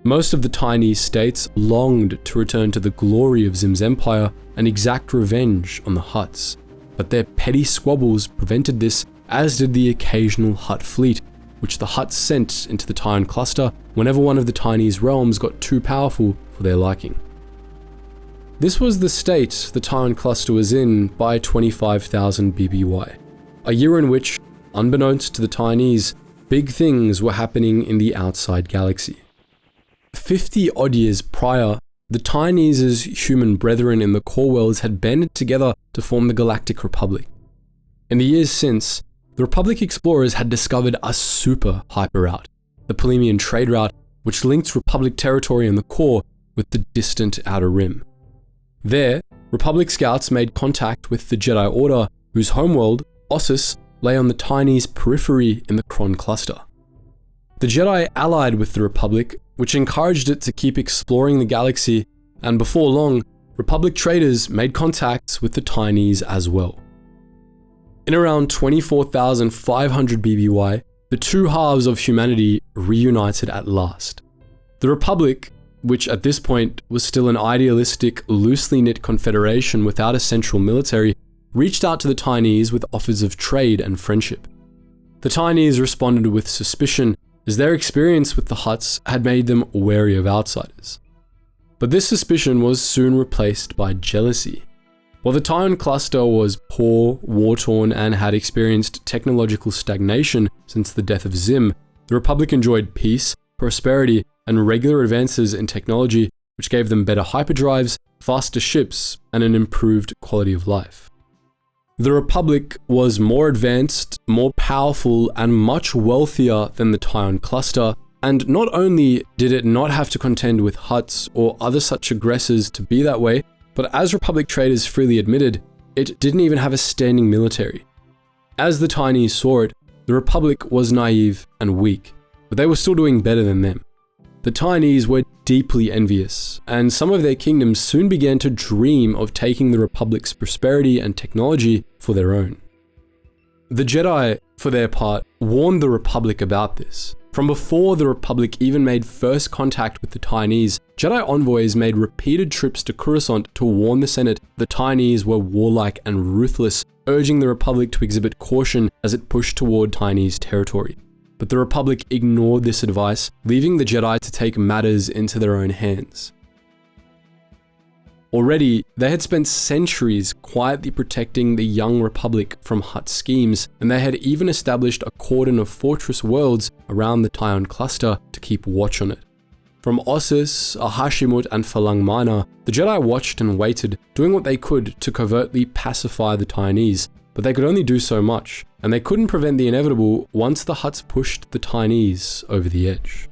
Speaker 1: Most of the Tionese states longed to return to the glory of Xim's empire and exact revenge on the Hutts, but their petty squabbles prevented this, as did the occasional Hutt fleet, which the Hutts sent into the Tion cluster whenever one of the Tionese realms got too powerful for their liking. This was the state the Tion cluster was in by 25,000 BBY, a year in which, unbeknownst to the Tionese, big things were happening in the outside galaxy. 50 odd years prior, the Tionese's human brethren in the core worlds had banded together to form the Galactic Republic. In the years since, the Republic explorers had discovered a super hyper route, the Polemian trade route, which linked Republic territory in the core with the distant Outer Rim. There, Republic scouts made contact with the Jedi Order, whose homeworld, Ossus, lay on the Tionese periphery in the Kron cluster. The Jedi allied with the Republic, which encouraged it to keep exploring the galaxy, and before long, Republic traders made contacts with the Tionese as well. In around 24,500 BBY, the two halves of humanity reunited at last. The Republic, which at this point was still an idealistic, loosely knit confederation without a central military, reached out to the Tionese with offers of trade and friendship. The Tionese responded with suspicion, as their experience with the Hutts had made them wary of outsiders. But this suspicion was soon replaced by jealousy. While the Tion cluster was poor, war-torn, and had experienced technological stagnation since the death of Xim, the Republic enjoyed peace, prosperity, and regular advances in technology, which gave them better hyperdrives, faster ships, and an improved quality of life. The Republic was more advanced, more powerful, and much wealthier than the Tion cluster, And not only did it not have to contend with Hutts or other such aggressors to be that way, but as Republic traders freely admitted, it didn't even have a standing military. As the Tionese saw it, the Republic was naive and weak, but they were still doing better than them. The Tionese were deeply envious, and some of their kingdoms soon began to dream of taking the Republic's prosperity and technology for their own. The Jedi, for their part, warned the Republic about this. From before the Republic even made first contact with the Tionese, Jedi envoys made repeated trips to Coruscant to warn the Senate the Tionese were warlike and ruthless, urging the Republic to exhibit caution as it pushed toward Tionese territory. But the Republic ignored this advice, leaving the Jedi to take matters into their own hands. Already, they had spent centuries quietly protecting the young Republic from Hutt schemes, and they had even established a cordon of fortress worlds around the Tion cluster to keep watch on it. From Ossus, Ahashimut, and Falang Mana, the Jedi watched and waited, doing what they could to covertly pacify the Tionese, but they could only do so much, and they couldn't prevent the inevitable once the Hutts pushed the Tionese over the edge.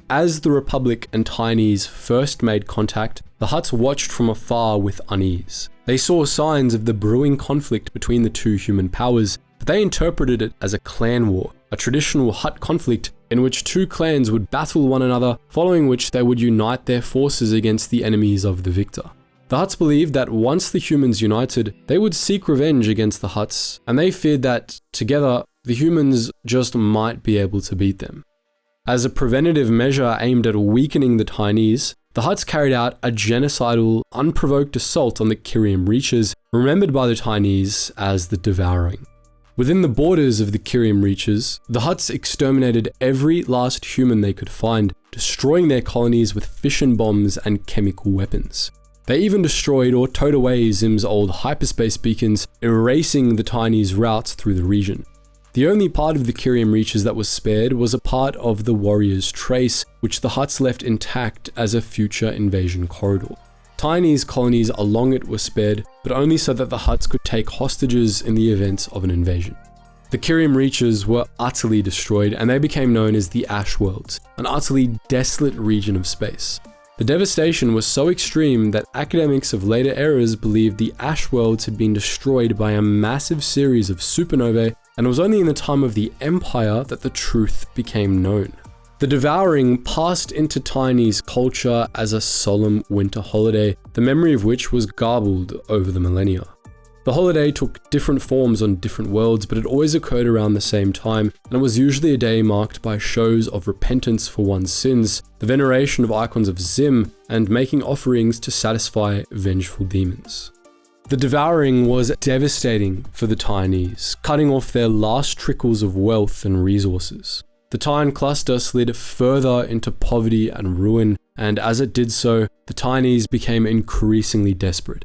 Speaker 1: As the Republic and Tionese first made contact, the Hutts watched from afar with unease. They saw signs of the brewing conflict between the two human powers, but they interpreted it as a clan war, a traditional Hutt conflict in which two clans would battle one another, following which they would unite their forces against the enemies of the victor. The Hutts believed that once the humans united, they would seek revenge against the Hutts, and they feared that, together, the humans just might be able to beat them. As a preventative measure aimed at weakening the Tionese, the Hutts carried out a genocidal, unprovoked assault on the Kyrium Reaches, remembered by the Tionese as the Devouring. Within the borders of the Kyrium Reaches, the Hutts exterminated every last human they could find, destroying their colonies with fission bombs and chemical weapons. They even destroyed or towed away Xim's old hyperspace beacons, erasing the Tionese routes through the region. The only part of the Kyrium Reaches that was spared was a part of the Warrior's Trace, which the Hutts left intact as a future invasion corridor. Tionese colonies along it were spared, but only so that the Hutts could take hostages in the event of an invasion. The Kyrium Reaches were utterly destroyed, and they became known as the Ash Worlds, an utterly desolate region of space. The devastation was so extreme that academics of later eras believed the Ash Worlds had been destroyed by a massive series of supernovae, and it was only in the time of the Empire that the truth became known. The Devouring passed into Tionese culture as a solemn winter holiday, the memory of which was garbled over the millennia. The holiday took different forms on different worlds, but it always occurred around the same time, and it was usually a day marked by shows of repentance for one's sins, the veneration of icons of Xim, and making offerings to satisfy vengeful demons. The Devouring was devastating for the Tionese, cutting off their last trickles of wealth and resources. The Tion cluster slid further into poverty and ruin, and as it did so, the Tionese became increasingly desperate.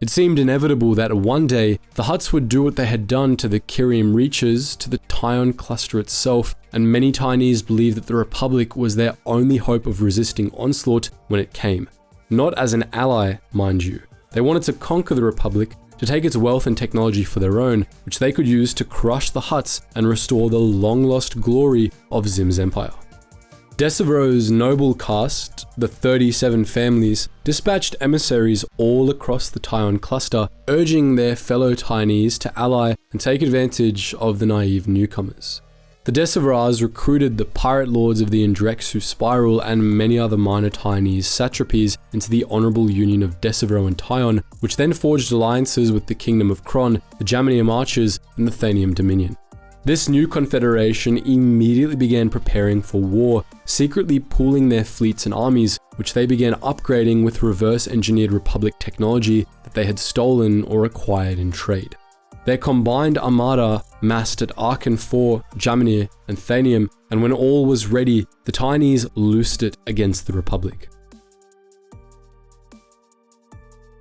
Speaker 1: It seemed inevitable that one day, the Hutts would do what they had done to the Kyrium Reaches to the Tion cluster itself, and many Tionese believed that the Republic was their only hope of resisting onslaught when it came. Not as an ally, mind you. They wanted to conquer the Republic, to take its wealth and technology for their own, which they could use to crush the Hutts and restore the long-lost glory of Xim's empire. Decivro's noble caste, the 37 families, dispatched emissaries all across the Tion cluster, urging their fellow Tionese to ally and take advantage of the naive newcomers. The Decivras recruited the pirate lords of the Indrexu Spiral and many other minor Tionese satrapies into the Honourable Union of Decivro and Tion, which then forged alliances with the Kingdom of Kron, the Jamanium Archers, and the Thanium Dominion. This new confederation immediately began preparing for war, secretly pooling their fleets and armies, which they began upgrading with reverse-engineered Republic technology that they had stolen or acquired in trade. Their combined armada massed at Arkan 4, Jamanir, and Thanium, and when all was ready, the Tionese loosed it against the Republic.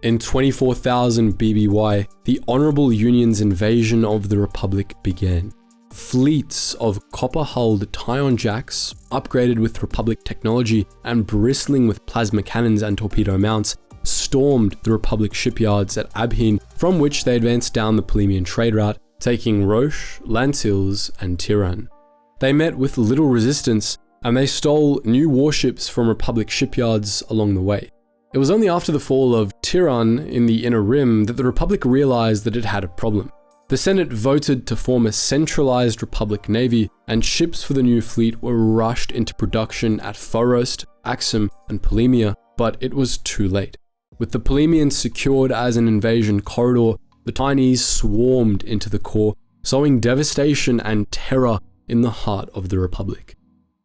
Speaker 1: In 24,000 BBY, the Honourable Union's invasion of the Republic began. Fleets of copper-hulled Tion jacks, upgraded with Republic technology and bristling with plasma cannons and torpedo mounts, stormed the Republic shipyards at Abhin, from which they advanced down the Polemian trade route, taking Roche, Lantils, and Tiran. They met with little resistance, and they stole new warships from Republic shipyards along the way. It was only after the fall of Tion in the Inner Rim that the Republic realized that it had a problem. The Senate voted to form a centralized Republic navy, and ships for the new fleet were rushed into production at Phorost, Xim, and Polymia, but it was too late. With the Polymians secured as an invasion corridor, the Tionese swarmed into the core, sowing devastation and terror in the heart of the Republic.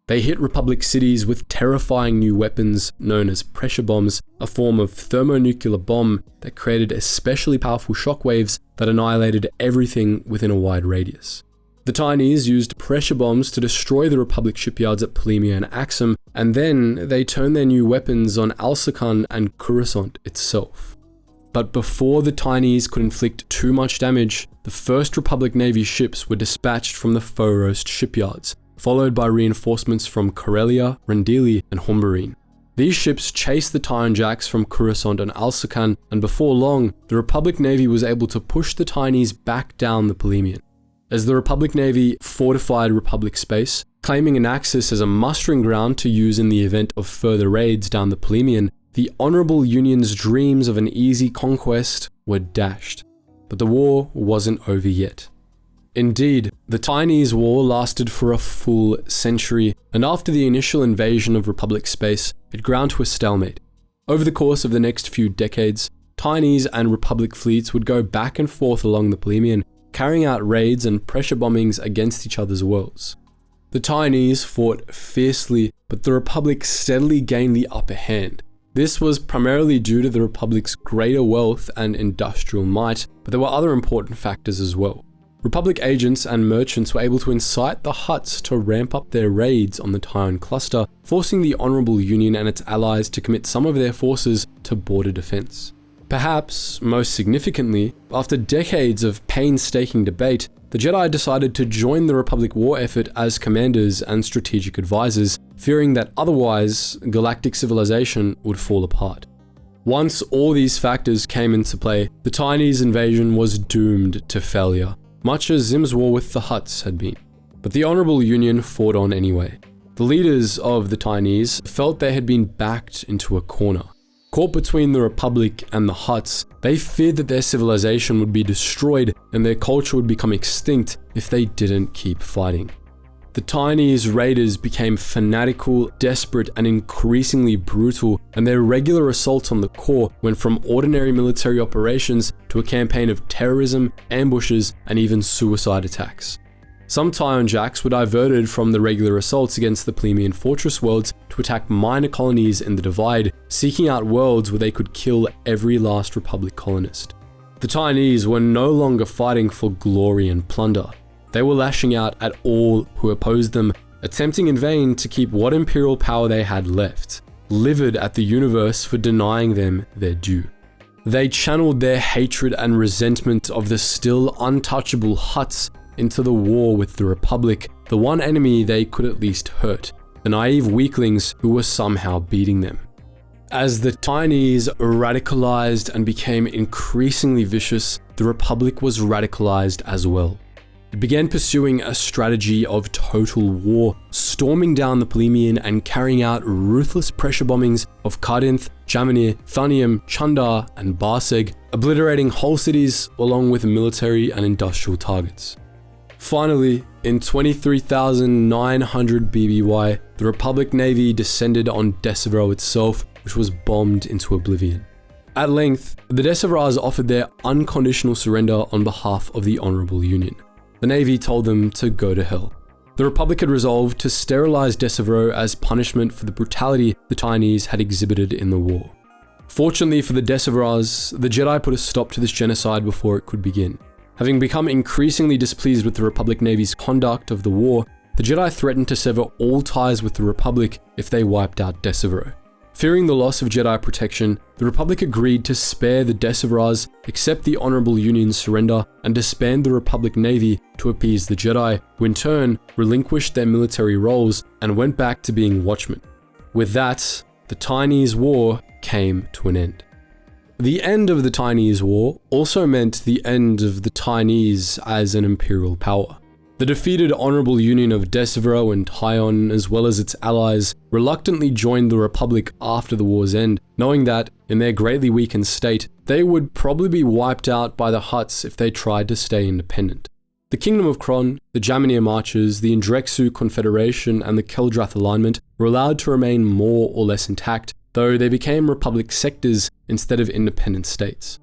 Speaker 1: They hit Republic cities with terrifying new weapons known as pressure bombs, a form of thermonuclear bomb that created especially powerful shockwaves that annihilated everything within a wide radius. The Tionese used pressure bombs to destroy the Republic shipyards at Polymia and Xim, and then they turned their new weapons on Alsakan and Coruscant itself. But before the Tionese could inflict too much damage, the first Republic Navy ships were dispatched from the Phorost shipyards, followed by reinforcements from Corellia, Rendili, and Homberine. These ships chased the Tionjacks from Coruscant and Alsakan, and before long, the Republic Navy was able to push the Tionese back down the Polymian. As the Republic Navy fortified Republic space, claiming an axis as a mustering ground to use in the event of further raids down the Polymian, the Honorable Union's dreams of an easy conquest were dashed. But the war wasn't over yet. Indeed, the Tionese War lasted for a full century, and after the initial invasion of Republic space, it ground to a stalemate. Over the course of the next few decades, Tionese and Republic fleets would go back and forth along the Polymian, carrying out raids and pressure bombings against each other's worlds. The Tionese fought fiercely, but the Republic steadily gained the upper hand. This was primarily due to the Republic's greater wealth and industrial might, but there were other important factors as well. Republic agents and merchants were able to incite the Hutts to ramp up their raids on the Tion cluster, forcing the Honorable Union and its allies to commit some of their forces to border defense. Perhaps most significantly, after decades of painstaking debate, the Jedi decided to join the Republic war effort as commanders and strategic advisors, fearing that otherwise galactic civilization would fall apart. Once all these factors came into play, the Tionese invasion was doomed to failure, much as Xim's war with the Hutts had been. But the Honorable Union fought on anyway. The leaders of the Tionese felt they had been backed into a corner. Caught between the Republic and the Hutts, they feared that their civilization would be destroyed and their culture would become extinct if they didn't keep fighting. The Tionese raiders became fanatical, desperate, and increasingly brutal, and their regular assaults on the core went from ordinary military operations to a campaign of terrorism, ambushes, and even suicide attacks. Some Tionjacks were diverted from the regular assaults against the Polymian fortress worlds to attack minor colonies in the Divide, seeking out worlds where they could kill every last Republic colonist. The Tionese were no longer fighting for glory and plunder. They were lashing out at all who opposed them, attempting in vain to keep what imperial power they had left, livid at the universe for denying them their due. They channeled their hatred and resentment of the still untouchable Hutts into the war with the Republic, the one enemy they could at least hurt, the naive weaklings who were somehow beating them. As the Tionese radicalized and became increasingly vicious, the Republic was radicalized as well. It began pursuing a strategy of total war, storming down the Polymian and carrying out ruthless pressure bombings of Kardinth, Jaminir, Thunium, Chundar, and Barseg, obliterating whole cities along with military and industrial targets. Finally, in 23,900 BBY, the Republic Navy descended on Decevero itself, which was bombed into oblivion. At length, the Deceverars offered their unconditional surrender on behalf of the Honorable Union. The Navy told them to go to hell. The Republic had resolved to sterilize Decevero as punishment for the brutality the Tionese had exhibited in the war. Fortunately for the Deceverars, the Jedi put a stop to this genocide before it could begin. Having become increasingly displeased with the Republic Navy's conduct of the war, the Jedi threatened to sever all ties with the Republic if they wiped out Decevero. Fearing the loss of Jedi protection, the Republic agreed to spare the Deceverars, accept the Honorable Union's surrender, and disband the Republic Navy to appease the Jedi, who in turn relinquished their military roles and went back to being watchmen. With that, the Tionese War came to an end. The end of the Tionese War also meant the end of the Tionese as an imperial power. The defeated Honorable Union of Decivro and Tion, as well as its allies, reluctantly joined the Republic after the war's end, knowing that, in their greatly weakened state, they would probably be wiped out by the Hutts if they tried to stay independent. The Kingdom of Kron, the Jaminier Marches, the Indrexu Confederation, and the Keldrath alignment were allowed to remain more or less intact, though they became Republic sectors instead of independent states.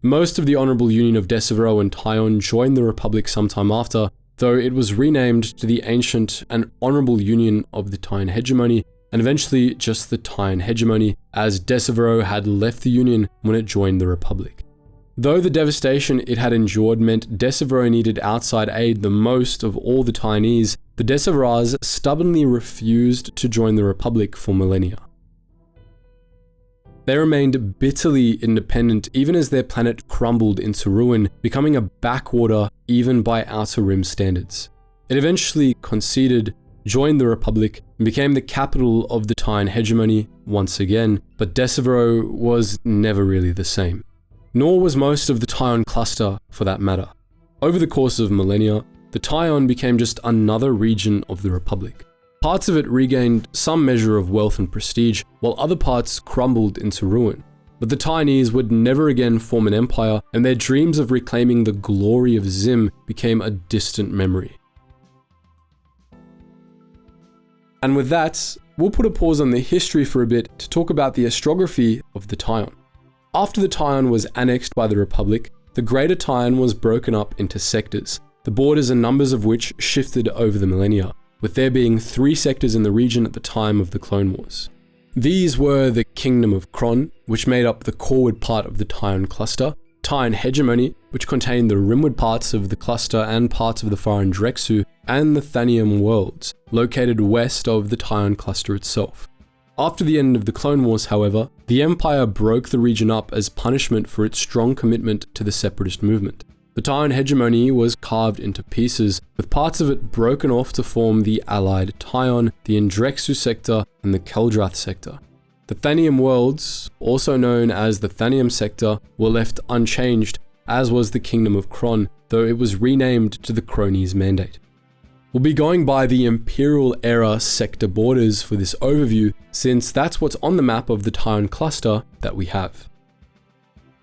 Speaker 1: Most of the Honorable Union of Decivro and Tion joined the Republic sometime after, though it was renamed to the Ancient and Honorable Union of the Tion Hegemony, and eventually just the Tion Hegemony, as Decivro had left the Union when it joined the Republic. Though the devastation it had endured meant Decivro needed outside aid the most of all the Tionese, the Decivras stubbornly refused to join the Republic for millennia. They remained bitterly independent even as their planet crumbled into ruin, becoming a backwater even by Outer Rim standards. It eventually conceded, joined the Republic, and became the capital of the Tion Hegemony once again, but Decivro was never really the same. Nor was most of the Tion cluster, for that matter. Over the course of millennia, the Tion became just another region of the Republic. Parts of it regained some measure of wealth and prestige, while other parts crumbled into ruin. But the Tionese would never again form an empire, and their dreams of reclaiming the glory of Xim became a distant memory. And with that, we'll put a pause on the history for a bit to talk about the astrography of the Tion. After the Tion was annexed by the Republic, the Greater Tion was broken up into sectors, the borders and numbers of which shifted over the millennia, with there being 3 sectors in the region at the time of the Clone Wars. These were the Kingdom of Kron, which made up the coreward part of the Tion cluster, Tion Hegemony, which contained the rimward parts of the cluster and parts of the Far Indrexu, and the Thanium Worlds, located west of the Tion cluster itself. After the end of the Clone Wars, however, the Empire broke the region up as punishment for its strong commitment to the separatist movement. The Tion Hegemony was carved into pieces, with parts of it broken off to form the Allied Tion, the Indrexu sector, and the Keldrath sector. The Thanium Worlds, also known as the Thanium sector, were left unchanged, as was the Kingdom of Kron, though it was renamed to the Cronies Mandate. We'll be going by the Imperial era sector borders for this overview, since that's what's on the map of the Tion cluster that we have.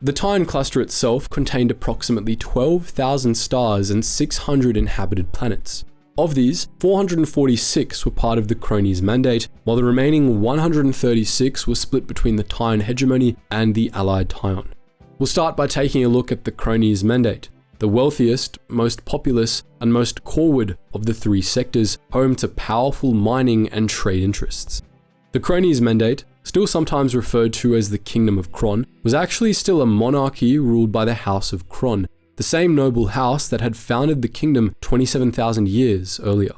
Speaker 1: The Tion cluster itself contained approximately 12,000 stars and 600 inhabited planets. Of these, 446 were part of the Cronies Mandate, while the remaining 136 were split between the Tion Hegemony and the Allied Tion. We'll start by taking a look at the Cronies Mandate, the wealthiest, most populous, and most coreward of the 3 sectors, home to powerful mining and trade interests. The Cronies Mandate, still sometimes referred to as the Kingdom of Kron, was actually still a monarchy ruled by the House of Kron, the same noble house that had founded the kingdom 27,000 years earlier.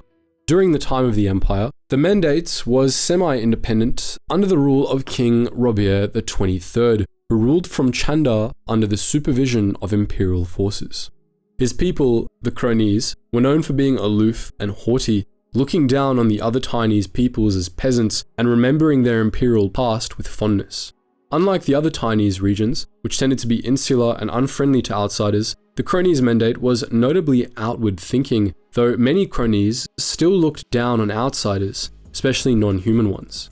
Speaker 1: During the time of the Empire, the Mandate was semi-independent under the rule of King Robert XXIII, who ruled from Chandar under the supervision of imperial forces. His people, the Cronies, were known for being aloof and haughty, looking down on the other Tionese peoples as peasants and remembering their imperial past with fondness. Unlike the other Tionese regions, which tended to be insular and unfriendly to outsiders, the Cronies Mandate was notably outward thinking, though many Cronies still looked down on outsiders, especially non-human ones.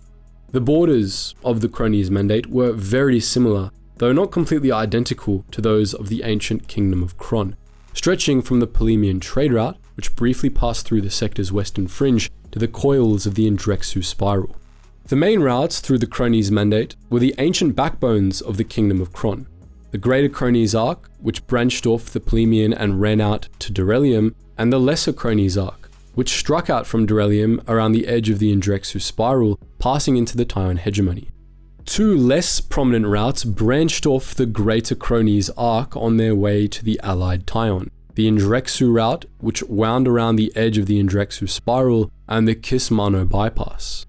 Speaker 1: The borders of the Cronies Mandate were very similar, though not completely identical to those of the ancient Kingdom of Kron, stretching from the Polemian trade route, which briefly passed through the sector's western fringe, to the coils of the Indrexu spiral. The main routes through the Cronies Mandate were the ancient backbones of the Kingdom of Kron: the Greater Cronies Arc, which branched off the Polemian and ran out to Derelium, and the Lesser Cronies Arc, which struck out from Derelium around the edge of the Indrexu spiral, passing into the Tion Hegemony. 2 less prominent routes branched off the Greater Cronies Arc on their way to the Allied Tion: the Indrexu route, which wound around the edge of the Indrexu spiral, and the Kismano bypass.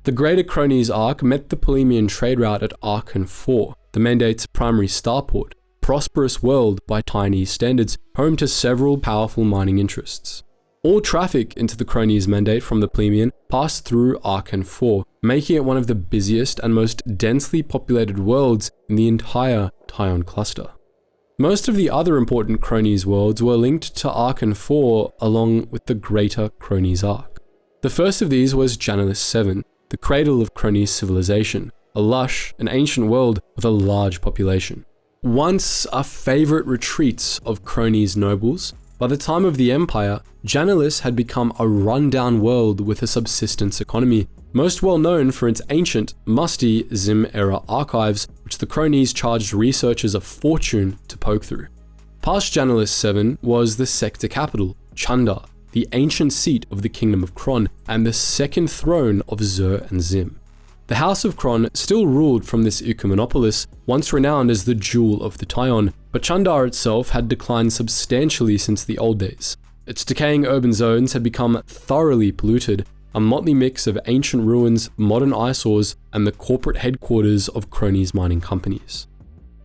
Speaker 1: The Greater Cronies Arc met the Polemian trade route at Archon 4, the Mandate's primary starport, prosperous world by Tionese standards, home to several powerful mining interests. All traffic into the Cronies Mandate from the Polemian passed through Archon 4, making it one of the busiest and most densely populated worlds in the entire Tion cluster. Most of the other important Cronies worlds were linked to Archon 4 along with the greater Cronies arc. The first of these was Janilis 7, the cradle of Cronies civilization, a lush and ancient world with a large population. Once a favorite retreat of Cronies nobles, by the time of the Empire, Janilis had become a rundown world with a subsistence economy, most well known for its ancient, musty Xim-era archives, which the Cronies charged researchers a fortune to poke through. Past Janilis 7 was the sector capital, Chundar, the ancient seat of the Kingdom of Kron and the second throne of Xur and Xim. The House of Kron still ruled from this ecumenopolis, once renowned as the Jewel of the Tion, but Chundar itself had declined substantially since the old days. Its decaying urban zones had become thoroughly polluted, a motley mix of ancient ruins, modern eyesores, and the corporate headquarters of Cronies mining companies.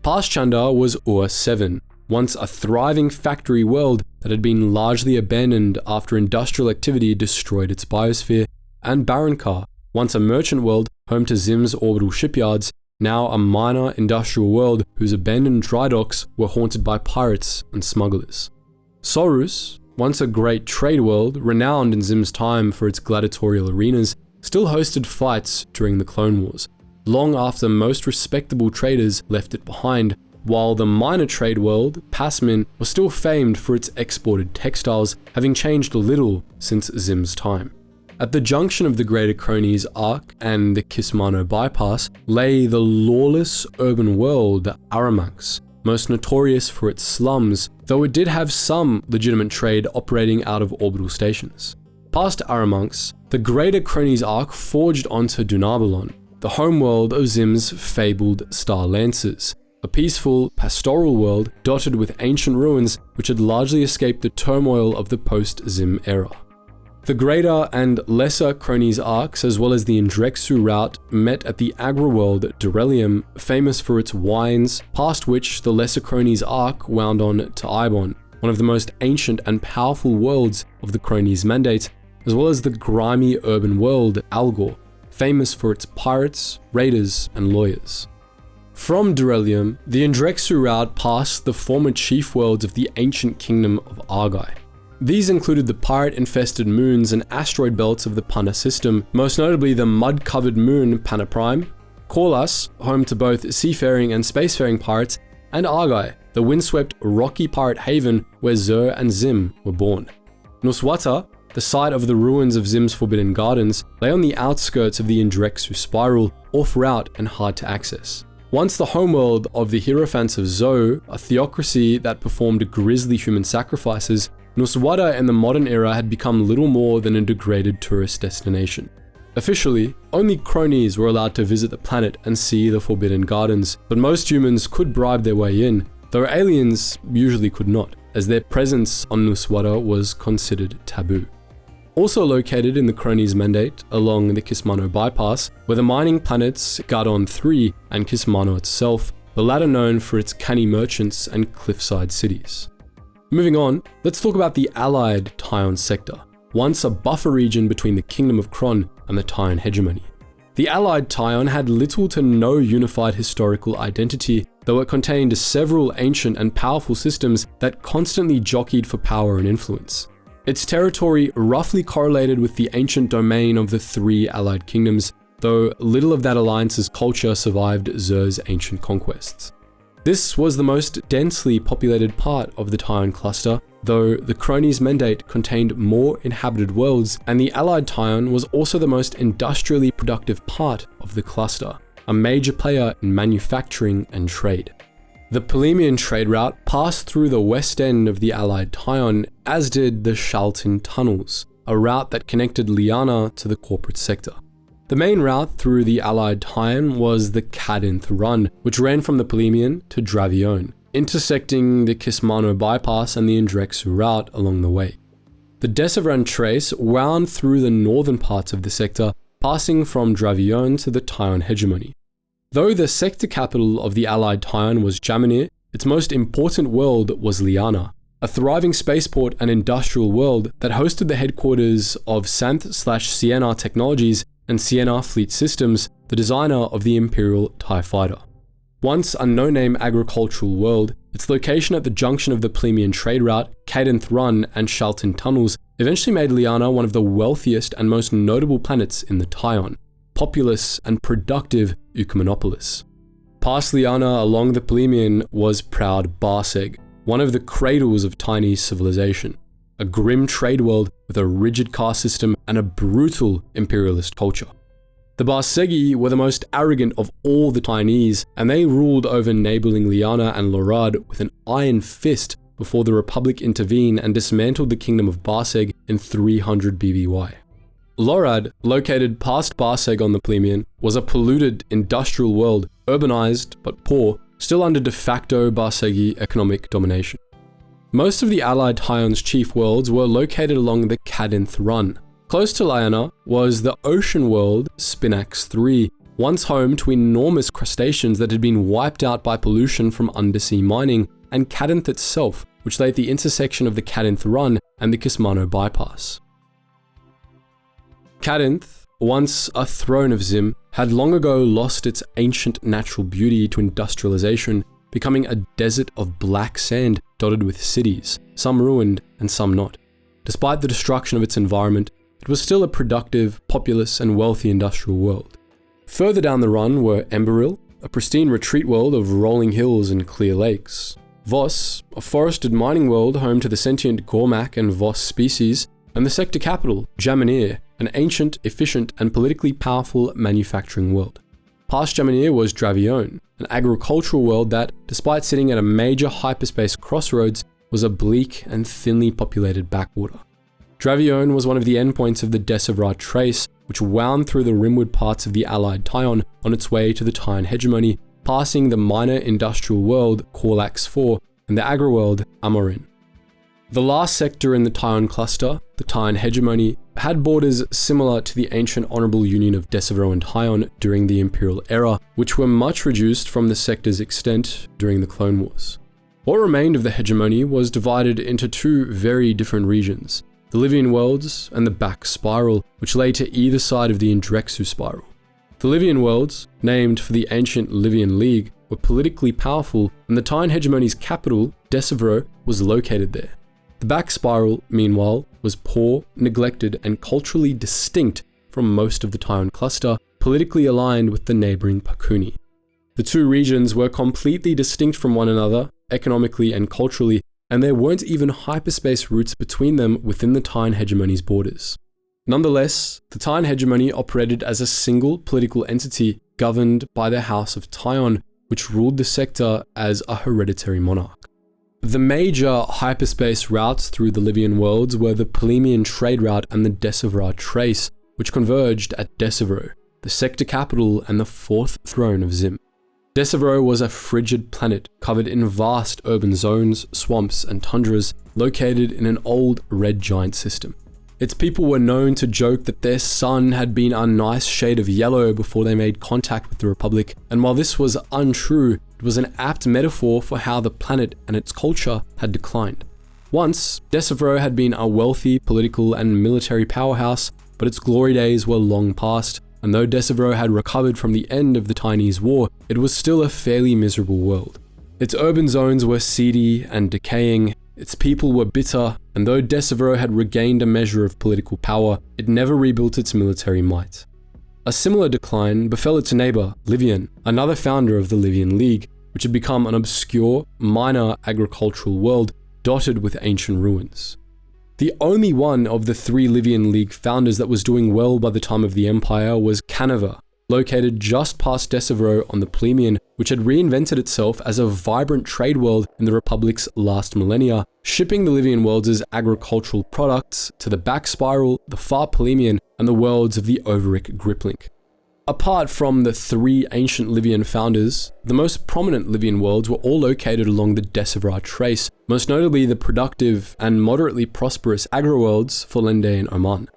Speaker 1: Past Chundar was Ur 7, once a thriving factory world that had been largely abandoned after industrial activity destroyed its biosphere, and Barankar, once a merchant world home to Xim's orbital shipyards, now a minor industrial world whose abandoned dry docks were haunted by pirates and smugglers. Sorus, once a great trade world renowned in Xim's time for its gladiatorial arenas, still hosted fights during the Clone Wars, long after most respectable traders left it behind, while the minor trade world, Pasmin, was still famed for its exported textiles, having changed little since Xim's time. At the junction of the Greater Cronies Arc and the Kismano Bypass lay the lawless urban world Aramanx, most notorious for its slums, though it did have some legitimate trade operating out of orbital stations. Past Aramanx, the Greater Cronies Arc forged onto Dunabalon, the homeworld of Xim's fabled Star Lancers, a peaceful, pastoral world dotted with ancient ruins which had largely escaped the turmoil of the post-Xim era. The Greater and Lesser Cronies arcs, as well as the Indrexu route, met at the agri-world Durelium, famous for its wines, past which the Lesser Cronies arc wound on to Ibon, one of the most ancient and powerful worlds of the Cronies Mandate, as well as the grimy urban world Algor, famous for its pirates, raiders, and lawyers. From Durelium, the Indrexu route passed the former chief worlds of the ancient kingdom of Argai. These included the pirate-infested moons and asteroid belts of the Pana system, most notably the mud-covered moon Pana Prime, Korlas, home to both seafaring and spacefaring pirates, and Argai, the windswept rocky pirate haven where Xur and Xim were born. Noswata, the site of the ruins of Xim's Forbidden Gardens, lay on the outskirts of the Indrexu spiral, off-route and hard to access. Once the homeworld of the Hierophants of Zo, a theocracy that performed grisly human sacrifices, Noswata in the modern era had become little more than a degraded tourist destination. Officially, only Cronies were allowed to visit the planet and see the Forbidden Gardens, but most humans could bribe their way in, though aliens usually could not, as their presence on Noswata was considered taboo. Also located in the Cronies Mandate along the Kismano Bypass were the mining planets Gardon 3 and Kismano itself, the latter known for its canny merchants and cliffside cities. Moving on, let's talk about the allied Tion sector, once a buffer region between the Kingdom of Kron and the Tion hegemony. The allied Tion had little to no unified historical identity, though it contained several ancient and powerful systems that constantly jockeyed for power and influence. Its territory roughly correlated with the ancient domain of the three allied kingdoms, though little of that alliance's culture survived Xur's ancient conquests. This was the most densely populated part of the Tion cluster, though the Cronies Mandate contained more inhabited worlds, and the allied Tion was also the most industrially productive part of the cluster, a major player in manufacturing and trade. The Polemian trade route passed through the west end of the allied Tion, as did the Shaltin tunnels, a route that connected Liana to the corporate sector. The main route through the allied Tion was the Cadinth Run, which ran from the Polemian to Dravion, intersecting the Kismano Bypass and the Indrexu route along the way. The Desavran Trace wound through the northern parts of the sector, passing from Dravion to the Tion hegemony. Though the sector capital of the allied Tion was Jaminir, its most important world was Liana, a thriving spaceport and industrial world that hosted the headquarters of Santh/Siena Technologies and Siena Fleet Systems, the designer of the Imperial TIE Fighter. Once a no-name agricultural world, Its location at the junction of the Plemian trade route, Cadenth Run, and Shalton tunnels eventually made Liana one of the wealthiest and most notable planets in the Tion, populous and productive Ecumenopolis. Past Liana along the Plemian was proud Barseg, one of the cradles of Tionese civilization, a grim trade world with a rigid caste system and a brutal imperialist culture. The Barsegi were the most arrogant of all the Tionese, and they ruled over neighboring Liana and Lorad with an iron fist before the Republic intervened and dismantled the kingdom of Barseg in 300 BBY. Lorad, located past Barseg on the Plemian, was a polluted industrial world, urbanized but poor, still under de facto Barsegi economic domination. Most of the allied Tion's chief worlds were located along the Cadenth Run. Close to Liana was the ocean world Spinax III, once home to enormous crustaceans that had been wiped out by pollution from undersea mining, and Cadenth itself, which lay at the intersection of the Cadenth Run and the Kismano bypass. Cadenth, once a throne of Xim, had long ago lost its ancient natural beauty to industrialization, becoming a desert of black sand dotted with cities, some ruined and some not. Despite the destruction of its environment, it was still a productive, populous, and wealthy industrial world. Further down the run were Emberil, a pristine retreat world of rolling hills and clear lakes; Voss, a forested mining world home to the sentient Gormak and Voss species; and the sector capital, Jamanir, an ancient, efficient, and politically powerful manufacturing world. Past Jamanir was Dravion, an agricultural world that, despite sitting at a major hyperspace crossroads, was a bleak and thinly populated backwater. Dravion was one of the endpoints of the Decivra trace, which wound through the rimward parts of the allied Tion on its way to the Tion hegemony, passing the minor industrial world Korlax IV and the agri-world Amorin. The last sector in the Tion cluster, the Tion hegemony, had borders similar to the ancient honorable union of Decivro and Tion during the Imperial era, which were much reduced from the sector's extent during the Clone Wars. What remained of the hegemony was divided into two very different regions: the Livian worlds and the back spiral, which lay to either side of the Indrexu spiral. The Livian worlds, named for the ancient Livian League, were politically powerful, and the Tion hegemony's capital, Decivro, was located there. The back spiral, meanwhile, was poor, neglected, and culturally distinct from most of the Tion cluster, politically aligned with the neighboring Pakuni. The two regions were completely distinct from one another, economically and culturally, and there weren't even hyperspace routes between them within the Tion hegemony's borders. Nonetheless, the Tion hegemony operated as a single political entity governed by the House of Tion, which ruled the sector as a hereditary monarch. The major hyperspace routes through the Livian worlds were the Plemian trade route and the Decivra trace, which converged at Decivro, the sector capital and the fourth throne of Xim. Decivro was a frigid planet covered in vast urban zones, swamps, and tundras located in an old red giant system. Its people were known to joke that their sun had been a nice shade of yellow before they made contact with the Republic, and while this was untrue, it was an apt metaphor for how the planet and its culture had declined. Once, Decivro had been a wealthy political and military powerhouse, but its glory days were long past, and though Decivro had recovered from the end of the Tionese War, it was still a fairly miserable world. Its urban zones were seedy and decaying, its people were bitter, and though Decivro had regained a measure of political power, it never rebuilt its military might. A similar decline befell its neighbor, Livian, another founder of the Livian League, which had become an obscure, minor agricultural world dotted with ancient ruins. The only one of the three Livian League founders that was doing well by the time of the Empire was Canova, located just past Decivro on the Plemian, which had reinvented itself as a vibrant trade world in the Republic's last millennia, shipping the Livian worlds' agricultural products to the back spiral, the far Plemian, and the worlds of the Overic Griplink. Apart from the three ancient Livian founders, the most prominent Livian worlds were all located along the Decivra trace, most notably the productive and moderately prosperous agri-worlds Folende and Oman.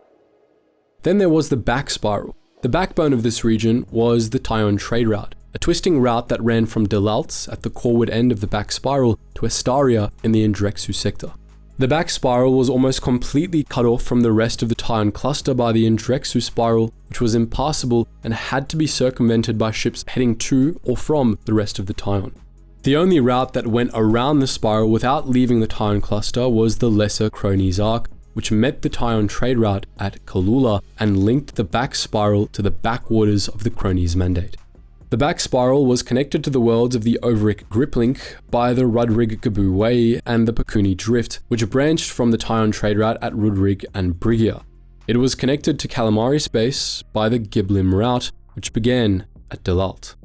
Speaker 1: Then there was the back spiral. The backbone of this region was the Tion trade route, a twisting route that ran from Delaltz at the coreward end of the back spiral to Estaria in the Indrexu sector. The back spiral was almost completely cut off from the rest of the Tion cluster by the Indrexu spiral, which was impassable and had to be circumvented by ships heading to or from the rest of the Tion. The only route that went around the spiral without leaving the Tion cluster was the Lesser Cronies Arc, which met the Tion trade route at Kalula and linked the back spiral to the backwaters of the Cronies Mandate. The back spiral was connected to the worlds of the Overic Griplink by the Rudrig Gabu Way and the Pakuni Drift, which branched from the Tion trade route at Rudrig and Brigia. It was connected to Calamari space by the Giblim route, which began at Delalt.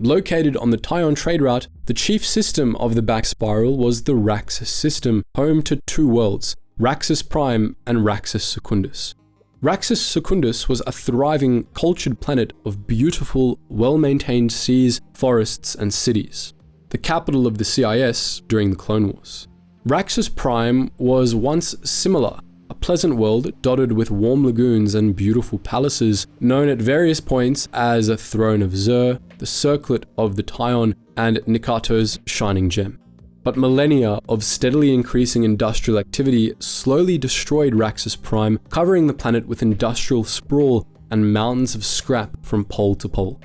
Speaker 1: Located on the Tion trade route, the chief system of the back spiral was the Raxus system, home to two worlds, Raxus Prime and Raxus Secundus. Raxus Secundus was a thriving, cultured planet of beautiful, well-maintained seas, forests, and cities, the capital of the CIS during the Clone Wars. Raxus Prime was once similar, a pleasant world dotted with warm lagoons and beautiful palaces, known at various points as a Throne of Zur, the Circlet of the Tion, and Nikato's Shining Gem. But millennia of steadily increasing industrial activity slowly destroyed Raxus Prime, covering the planet with industrial sprawl and mountains of scrap from pole to pole.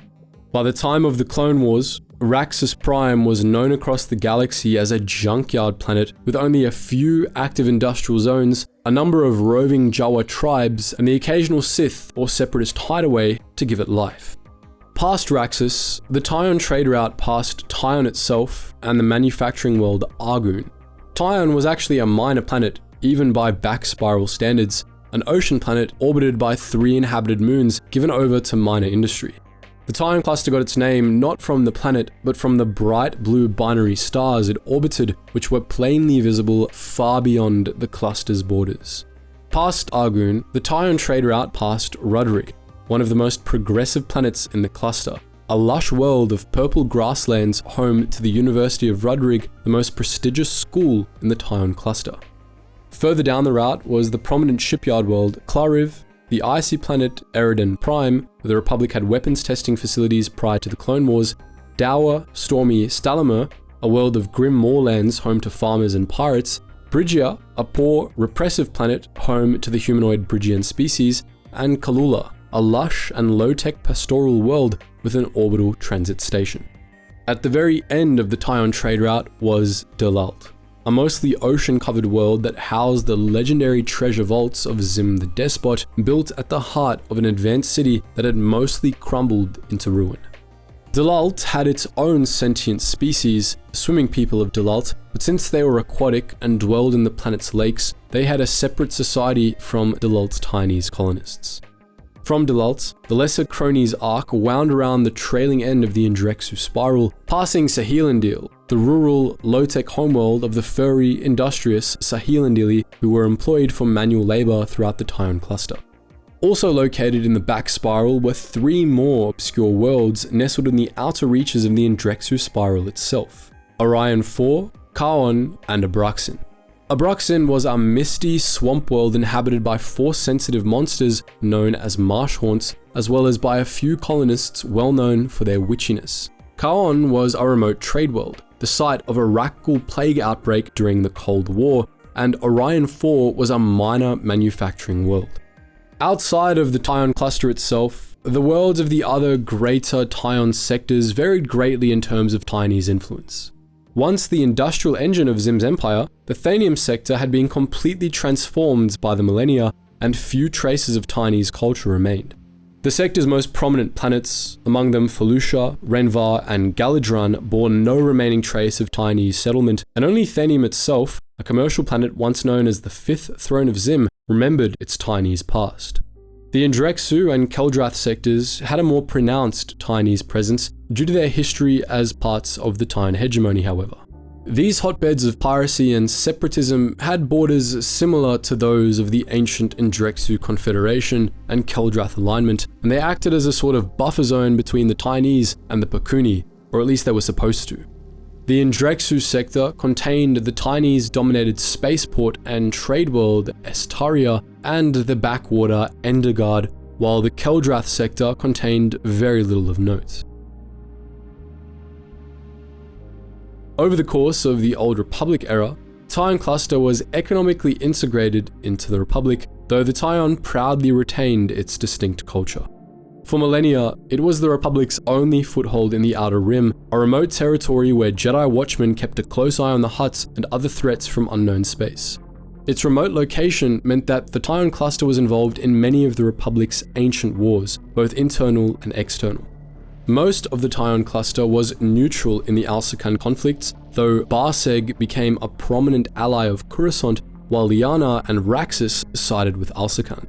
Speaker 1: By the time of the Clone Wars, Raxus Prime was known across the galaxy as a junkyard planet with only a few active industrial zones, a number of roving Jawa tribes, and the occasional Sith or Separatist hideaway to give it life. Past Raxus, the Tion trade route passed Tion itself and the manufacturing world Argoon. Tion was actually a minor planet, even by back spiral standards, an ocean planet orbited by 3 inhabited moons given over to minor industry. The Tion cluster got its name not from the planet, but from the bright blue binary stars it orbited, which were plainly visible far beyond the cluster's borders. Past Argoon, the Tion trade route passed Rudrig, one of the most progressive planets in the cluster, a lush world of purple grasslands home to the University of Rudrig, the most prestigious school in the Tion cluster. Further down the route was the prominent shipyard world Klariv, the icy planet Eridan Prime, where the Republic had weapons testing facilities prior to the Clone Wars, dour, stormy Stalamer, a world of grim moorlands home to farmers and pirates, Brigia, a poor, repressive planet home to the humanoid Brigian species, and Kalula, a lush and low-tech pastoral world with an orbital transit station. At the very end of the Tion trade route was Delalt, a mostly ocean-covered world that housed the legendary treasure vaults of Xim the Despot, built at the heart of an advanced city that had mostly crumbled into ruin. Delalt had its own sentient species, the swimming people of Delalt, but since they were aquatic and dwelled in the planet's lakes, they had a separate society from Delalt's Tionese colonists. From Delalt, the Lesser Cronies Arc wound around the trailing end of the Indrexu spiral, passing Sahilindil, the rural, low-tech homeworld of the furry, industrious Sahilindili who were employed for manual labor throughout the Tion cluster. Also located in the back spiral were 3 more obscure worlds nestled in the outer reaches of the Indrexu spiral itself: Orion 4, Kaon, and Abraxin. Abraxin was a misty swamp world inhabited by force-sensitive monsters known as marsh haunts, as well as by a few colonists well known for their witchiness. Kaon was a remote trade world, the site of a Rakghoul plague outbreak during the Cold War, and Orion 4 was a minor manufacturing world. Outside of the Tion cluster itself, the worlds of the other greater Tion sectors varied greatly in terms of Tionese influence. Once the industrial engine of Xim's empire, the Thanium sector had been completely transformed by the millennia, and few traces of Tionese culture remained. The sector's most prominent planets, among them Felucia, Renvar, and Galidran, bore no remaining trace of Tionese settlement, and only Thanium itself, a commercial planet once known as the 5th Throne of Xim, remembered its Tionese past. The Indrexu and Keldrath sectors had a more pronounced Tionese presence due to their history as parts of the Tion hegemony, however. These hotbeds of piracy and separatism had borders similar to those of the ancient Indrexu Confederation and Keldrath alignment, and they acted as a sort of buffer zone between the Tionese and the Pakuni, or at least they were supposed to. The Indrexu sector contained the Tionese-dominated spaceport and trade world Estaria and the backwater Endergard, while the Keldrath sector contained very little of note. Over the course of the Old Republic era, Tion cluster was economically integrated into the Republic, though the Tion proudly retained its distinct culture. For millennia, it was the Republic's only foothold in the Outer Rim, a remote territory where Jedi Watchmen kept a close eye on the Hutts and other threats from unknown space. Its remote location meant that the Tion cluster was involved in many of the Republic's ancient wars, both internal and external. Most of the Tion cluster was neutral in the Alsakan conflicts, though Barseg became a prominent ally of Coruscant, while Liana and Raxus sided with Alsakan.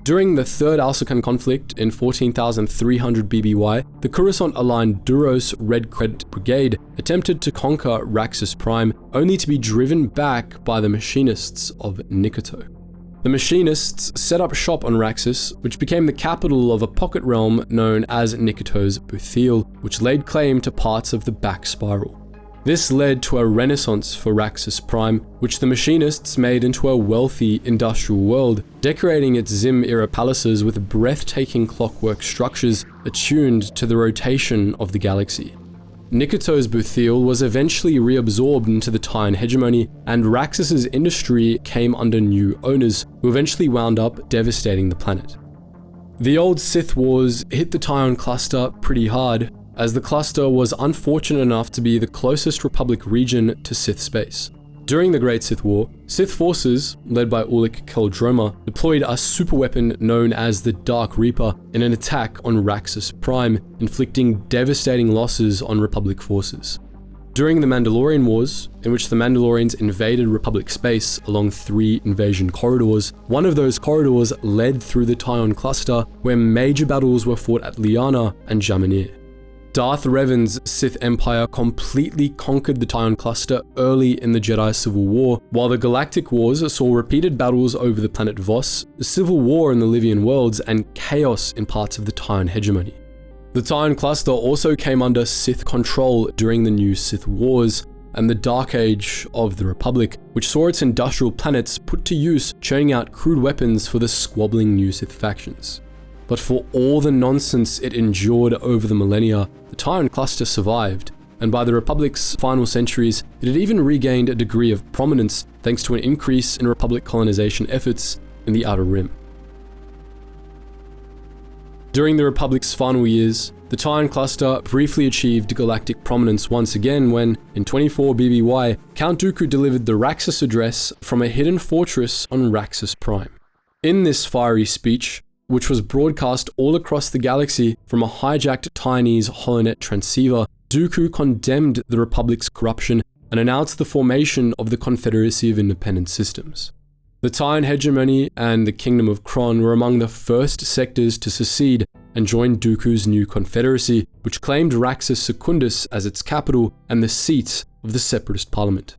Speaker 1: During the Third Alsakan conflict in 14,300 BBY, the Coruscant-aligned Duros Red Credit Brigade attempted to conquer Raxus Prime, only to be driven back by the Machinists of Nikito. The Machinists set up shop on Raxus, which became the capital of a pocket realm known as Nikito's Buthiel, which laid claim to parts of the back spiral. This led to a renaissance for Raxus Prime, which the Machinists made into a wealthy industrial world, decorating its Xim-era palaces with breathtaking clockwork structures attuned to the rotation of the galaxy. Nikito's Buthiel was eventually reabsorbed into the Tion hegemony, and Raxus's industry came under new owners, who eventually wound up devastating the planet. The old Sith Wars hit the Tion cluster pretty hard, as the cluster was unfortunate enough to be the closest Republic region to Sith space. During the Great Sith War, Sith forces, led by Ulic Qel-Droma, deployed a superweapon known as the Dark Reaper in an attack on Raxus Prime, inflicting devastating losses on Republic forces. During the Mandalorian Wars, in which the Mandalorians invaded Republic space along 3 invasion corridors, one of those corridors led through the Tion cluster, where major battles were fought at Liana and Jamanir. Darth Revan's Sith Empire completely conquered the Tion cluster early in the Jedi Civil War, while the Galactic Wars saw repeated battles over the planet Voss, the civil war in the Livian worlds, and chaos in parts of the Tion hegemony. The Tion cluster also came under Sith control during the New Sith Wars and the Dark Age of the Republic, which saw its industrial planets put to use churning out crude weapons for the squabbling New Sith factions. But for all the nonsense it endured over the millennia, the Tion cluster survived, and by the Republic's final centuries, it had even regained a degree of prominence thanks to an increase in Republic colonization efforts in the Outer Rim. During the Republic's final years, the Tion cluster briefly achieved galactic prominence once again when, in 24 BBY, Count Dooku delivered the Raxus Address from a hidden fortress on Raxus Prime. In this fiery speech, which was broadcast all across the galaxy from a hijacked Tionese holonet transceiver, Dooku condemned the Republic's corruption and announced the formation of the Confederacy of Independent Systems. The Tion hegemony and the Kingdom of Kron were among the first sectors to secede and join Dooku's new Confederacy, which claimed Raxus Secundus as its capital and the seat of the Separatist Parliament.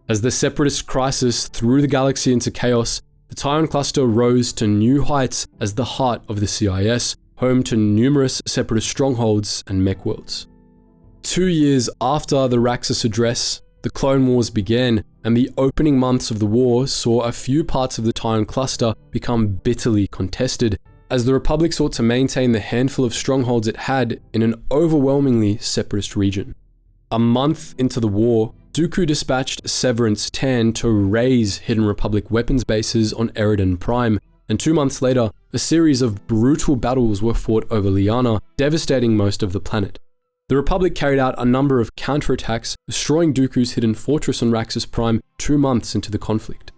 Speaker 1: As the Separatist crisis threw the galaxy into chaos, the Tion cluster rose to new heights as the heart of the CIS, home to numerous Separatist strongholds and mech worlds. 2 years after the Raxus Address, the Clone Wars began, and the opening months of the war saw a few parts of the Tion cluster become bitterly contested, as the Republic sought to maintain the handful of strongholds it had in an overwhelmingly Separatist region. A month into the war, Dooku dispatched Severance Tan to raise Hidden Republic weapons bases on Eridan Prime, and 2 months later, a series of brutal battles were fought over Liana, devastating most of the planet. The Republic carried out a number of counterattacks, destroying Dooku's hidden fortress on Raxus Prime 2 months into the conflict.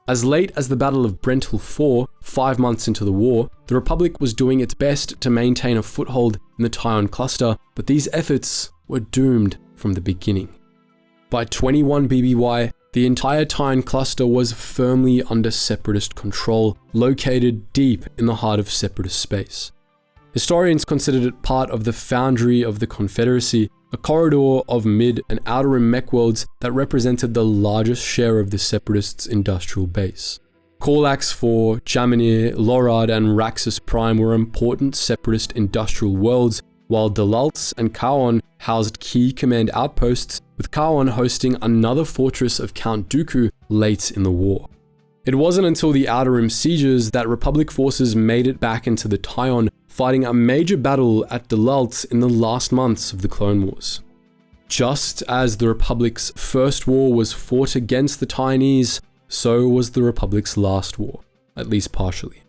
Speaker 1: As late as the Battle of Brent Hill 4, 5 months into the war, the Republic was doing its best to maintain a foothold in the Tion cluster, but these efforts were doomed from the beginning. By 21 BBY, the entire Tion cluster was firmly under Separatist control, located deep in the heart of Separatist space. Historians considered it part of the foundry of the Confederacy, a corridor of mid and outer rim mech worlds that represented the largest share of the Separatists' industrial base. Korlax 4, Jamanir, Lorad, and Raxus Prime were important Separatist industrial worlds, while Dalaltz and Kaon housed key command outposts, with Kaon hosting another fortress of Count Dooku late in the war. It wasn't until the Outer Rim sieges that Republic forces made it back into the Tion, fighting a major battle at Dalaltz in the last months of the Clone Wars. Just as the Republic's first war was fought against the Tionese, so was the Republic's last war, at least partially.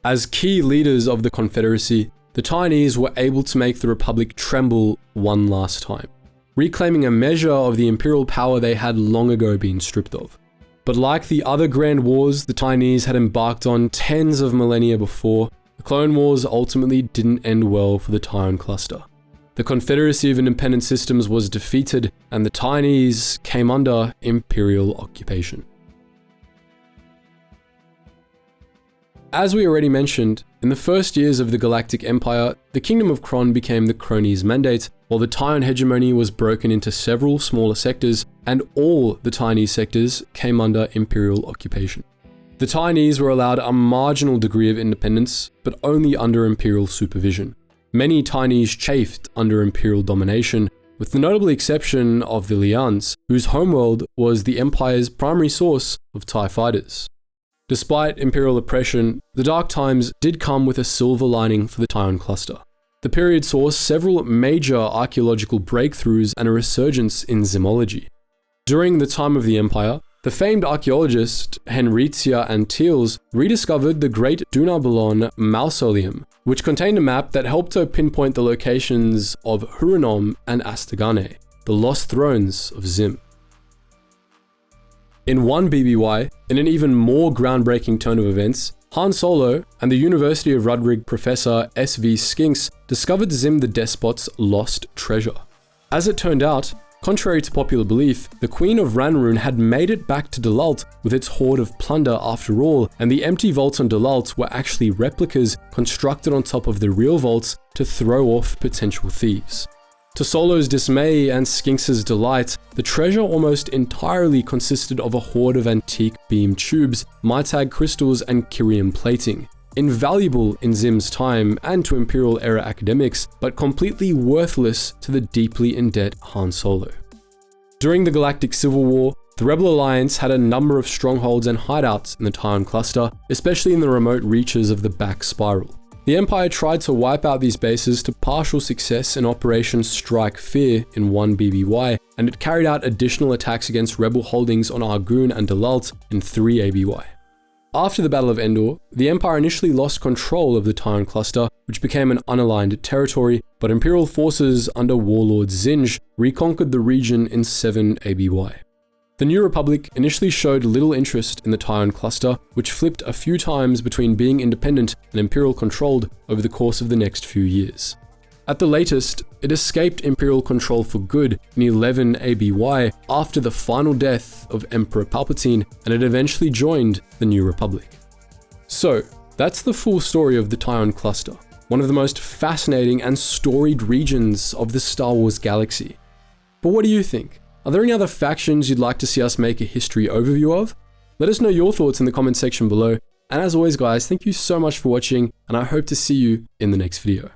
Speaker 1: As key leaders of the Confederacy, the Tionese were able to make the Republic tremble one last time, reclaiming a measure of the imperial power they had long ago been stripped of. But like the other grand wars the Tionese had embarked on tens of millennia before, the Clone Wars ultimately didn't end well for the Tion cluster. The Confederacy of Independent Systems was defeated, and the Tionese came under imperial occupation. As we already mentioned, in the first years of the Galactic Empire, the Kingdom of Kron became the Cronies' mandate, while the Tion hegemony was broken into several smaller sectors, and all the Tionese sectors came under imperial occupation. The Tionese were allowed a marginal degree of independence, but only under imperial supervision. Many Tionese chafed under imperial domination, with the notable exception of the Lians, whose homeworld was the Empire's primary source of TIE fighters. Despite imperial oppression, the dark times did come with a silver lining for the Tion cluster. The period saw several major archaeological breakthroughs and a resurgence in Ximology. During the time of the Empire, the famed archaeologist Henritia Antilles rediscovered the Great Dunaballon Mausoleum, which contained a map that helped to pinpoint the locations of Huranom and Astagane, the lost thrones of Xim. In 1 BBY, in an even more groundbreaking turn of events, Han Solo and the University of Rudrig professor S.V. Skinks discovered Xim the Despot's lost treasure. As it turned out, contrary to popular belief, the Queen of Ranrune had made it back to Dalalt with its hoard of plunder after all, and the empty vaults on Dalalt were actually replicas constructed on top of the real vaults to throw off potential thieves. To Solo's dismay and Skinks' delight, the treasure almost entirely consisted of a hoard of antique beam tubes, Mitag crystals, and Kyrium plating. Invaluable in Xim's time and to Imperial era academics, but completely worthless to the deeply in debt Han Solo. During the Galactic Civil War, the Rebel Alliance had a number of strongholds and hideouts in the Tion cluster, especially in the remote reaches of the back spiral. The Empire tried to wipe out these bases to partial success in Operation Strike Fear in 1 BBY, and it carried out additional attacks against rebel holdings on Argoon and Dalalt in 3 ABY. After the Battle of Endor, the Empire initially lost control of the Tion cluster, which became an unaligned territory, but Imperial forces under Warlord Zinj reconquered the region in 7 ABY. The New Republic initially showed little interest in the Tion cluster, which flipped a few times between being independent and Imperial controlled over the course of the next few years. At the latest, it escaped Imperial control for good in 11 ABY after the final death of Emperor Palpatine, and it eventually joined the New Republic. So, that's the full story of the Tion cluster, one of the most fascinating and storied regions of the Star Wars galaxy. But what do you think? Are there any other factions you'd like to see us make a history overview of? Let us know your thoughts in the comment section below, and as always guys, thank you so much for watching, and I hope to see you in the next video.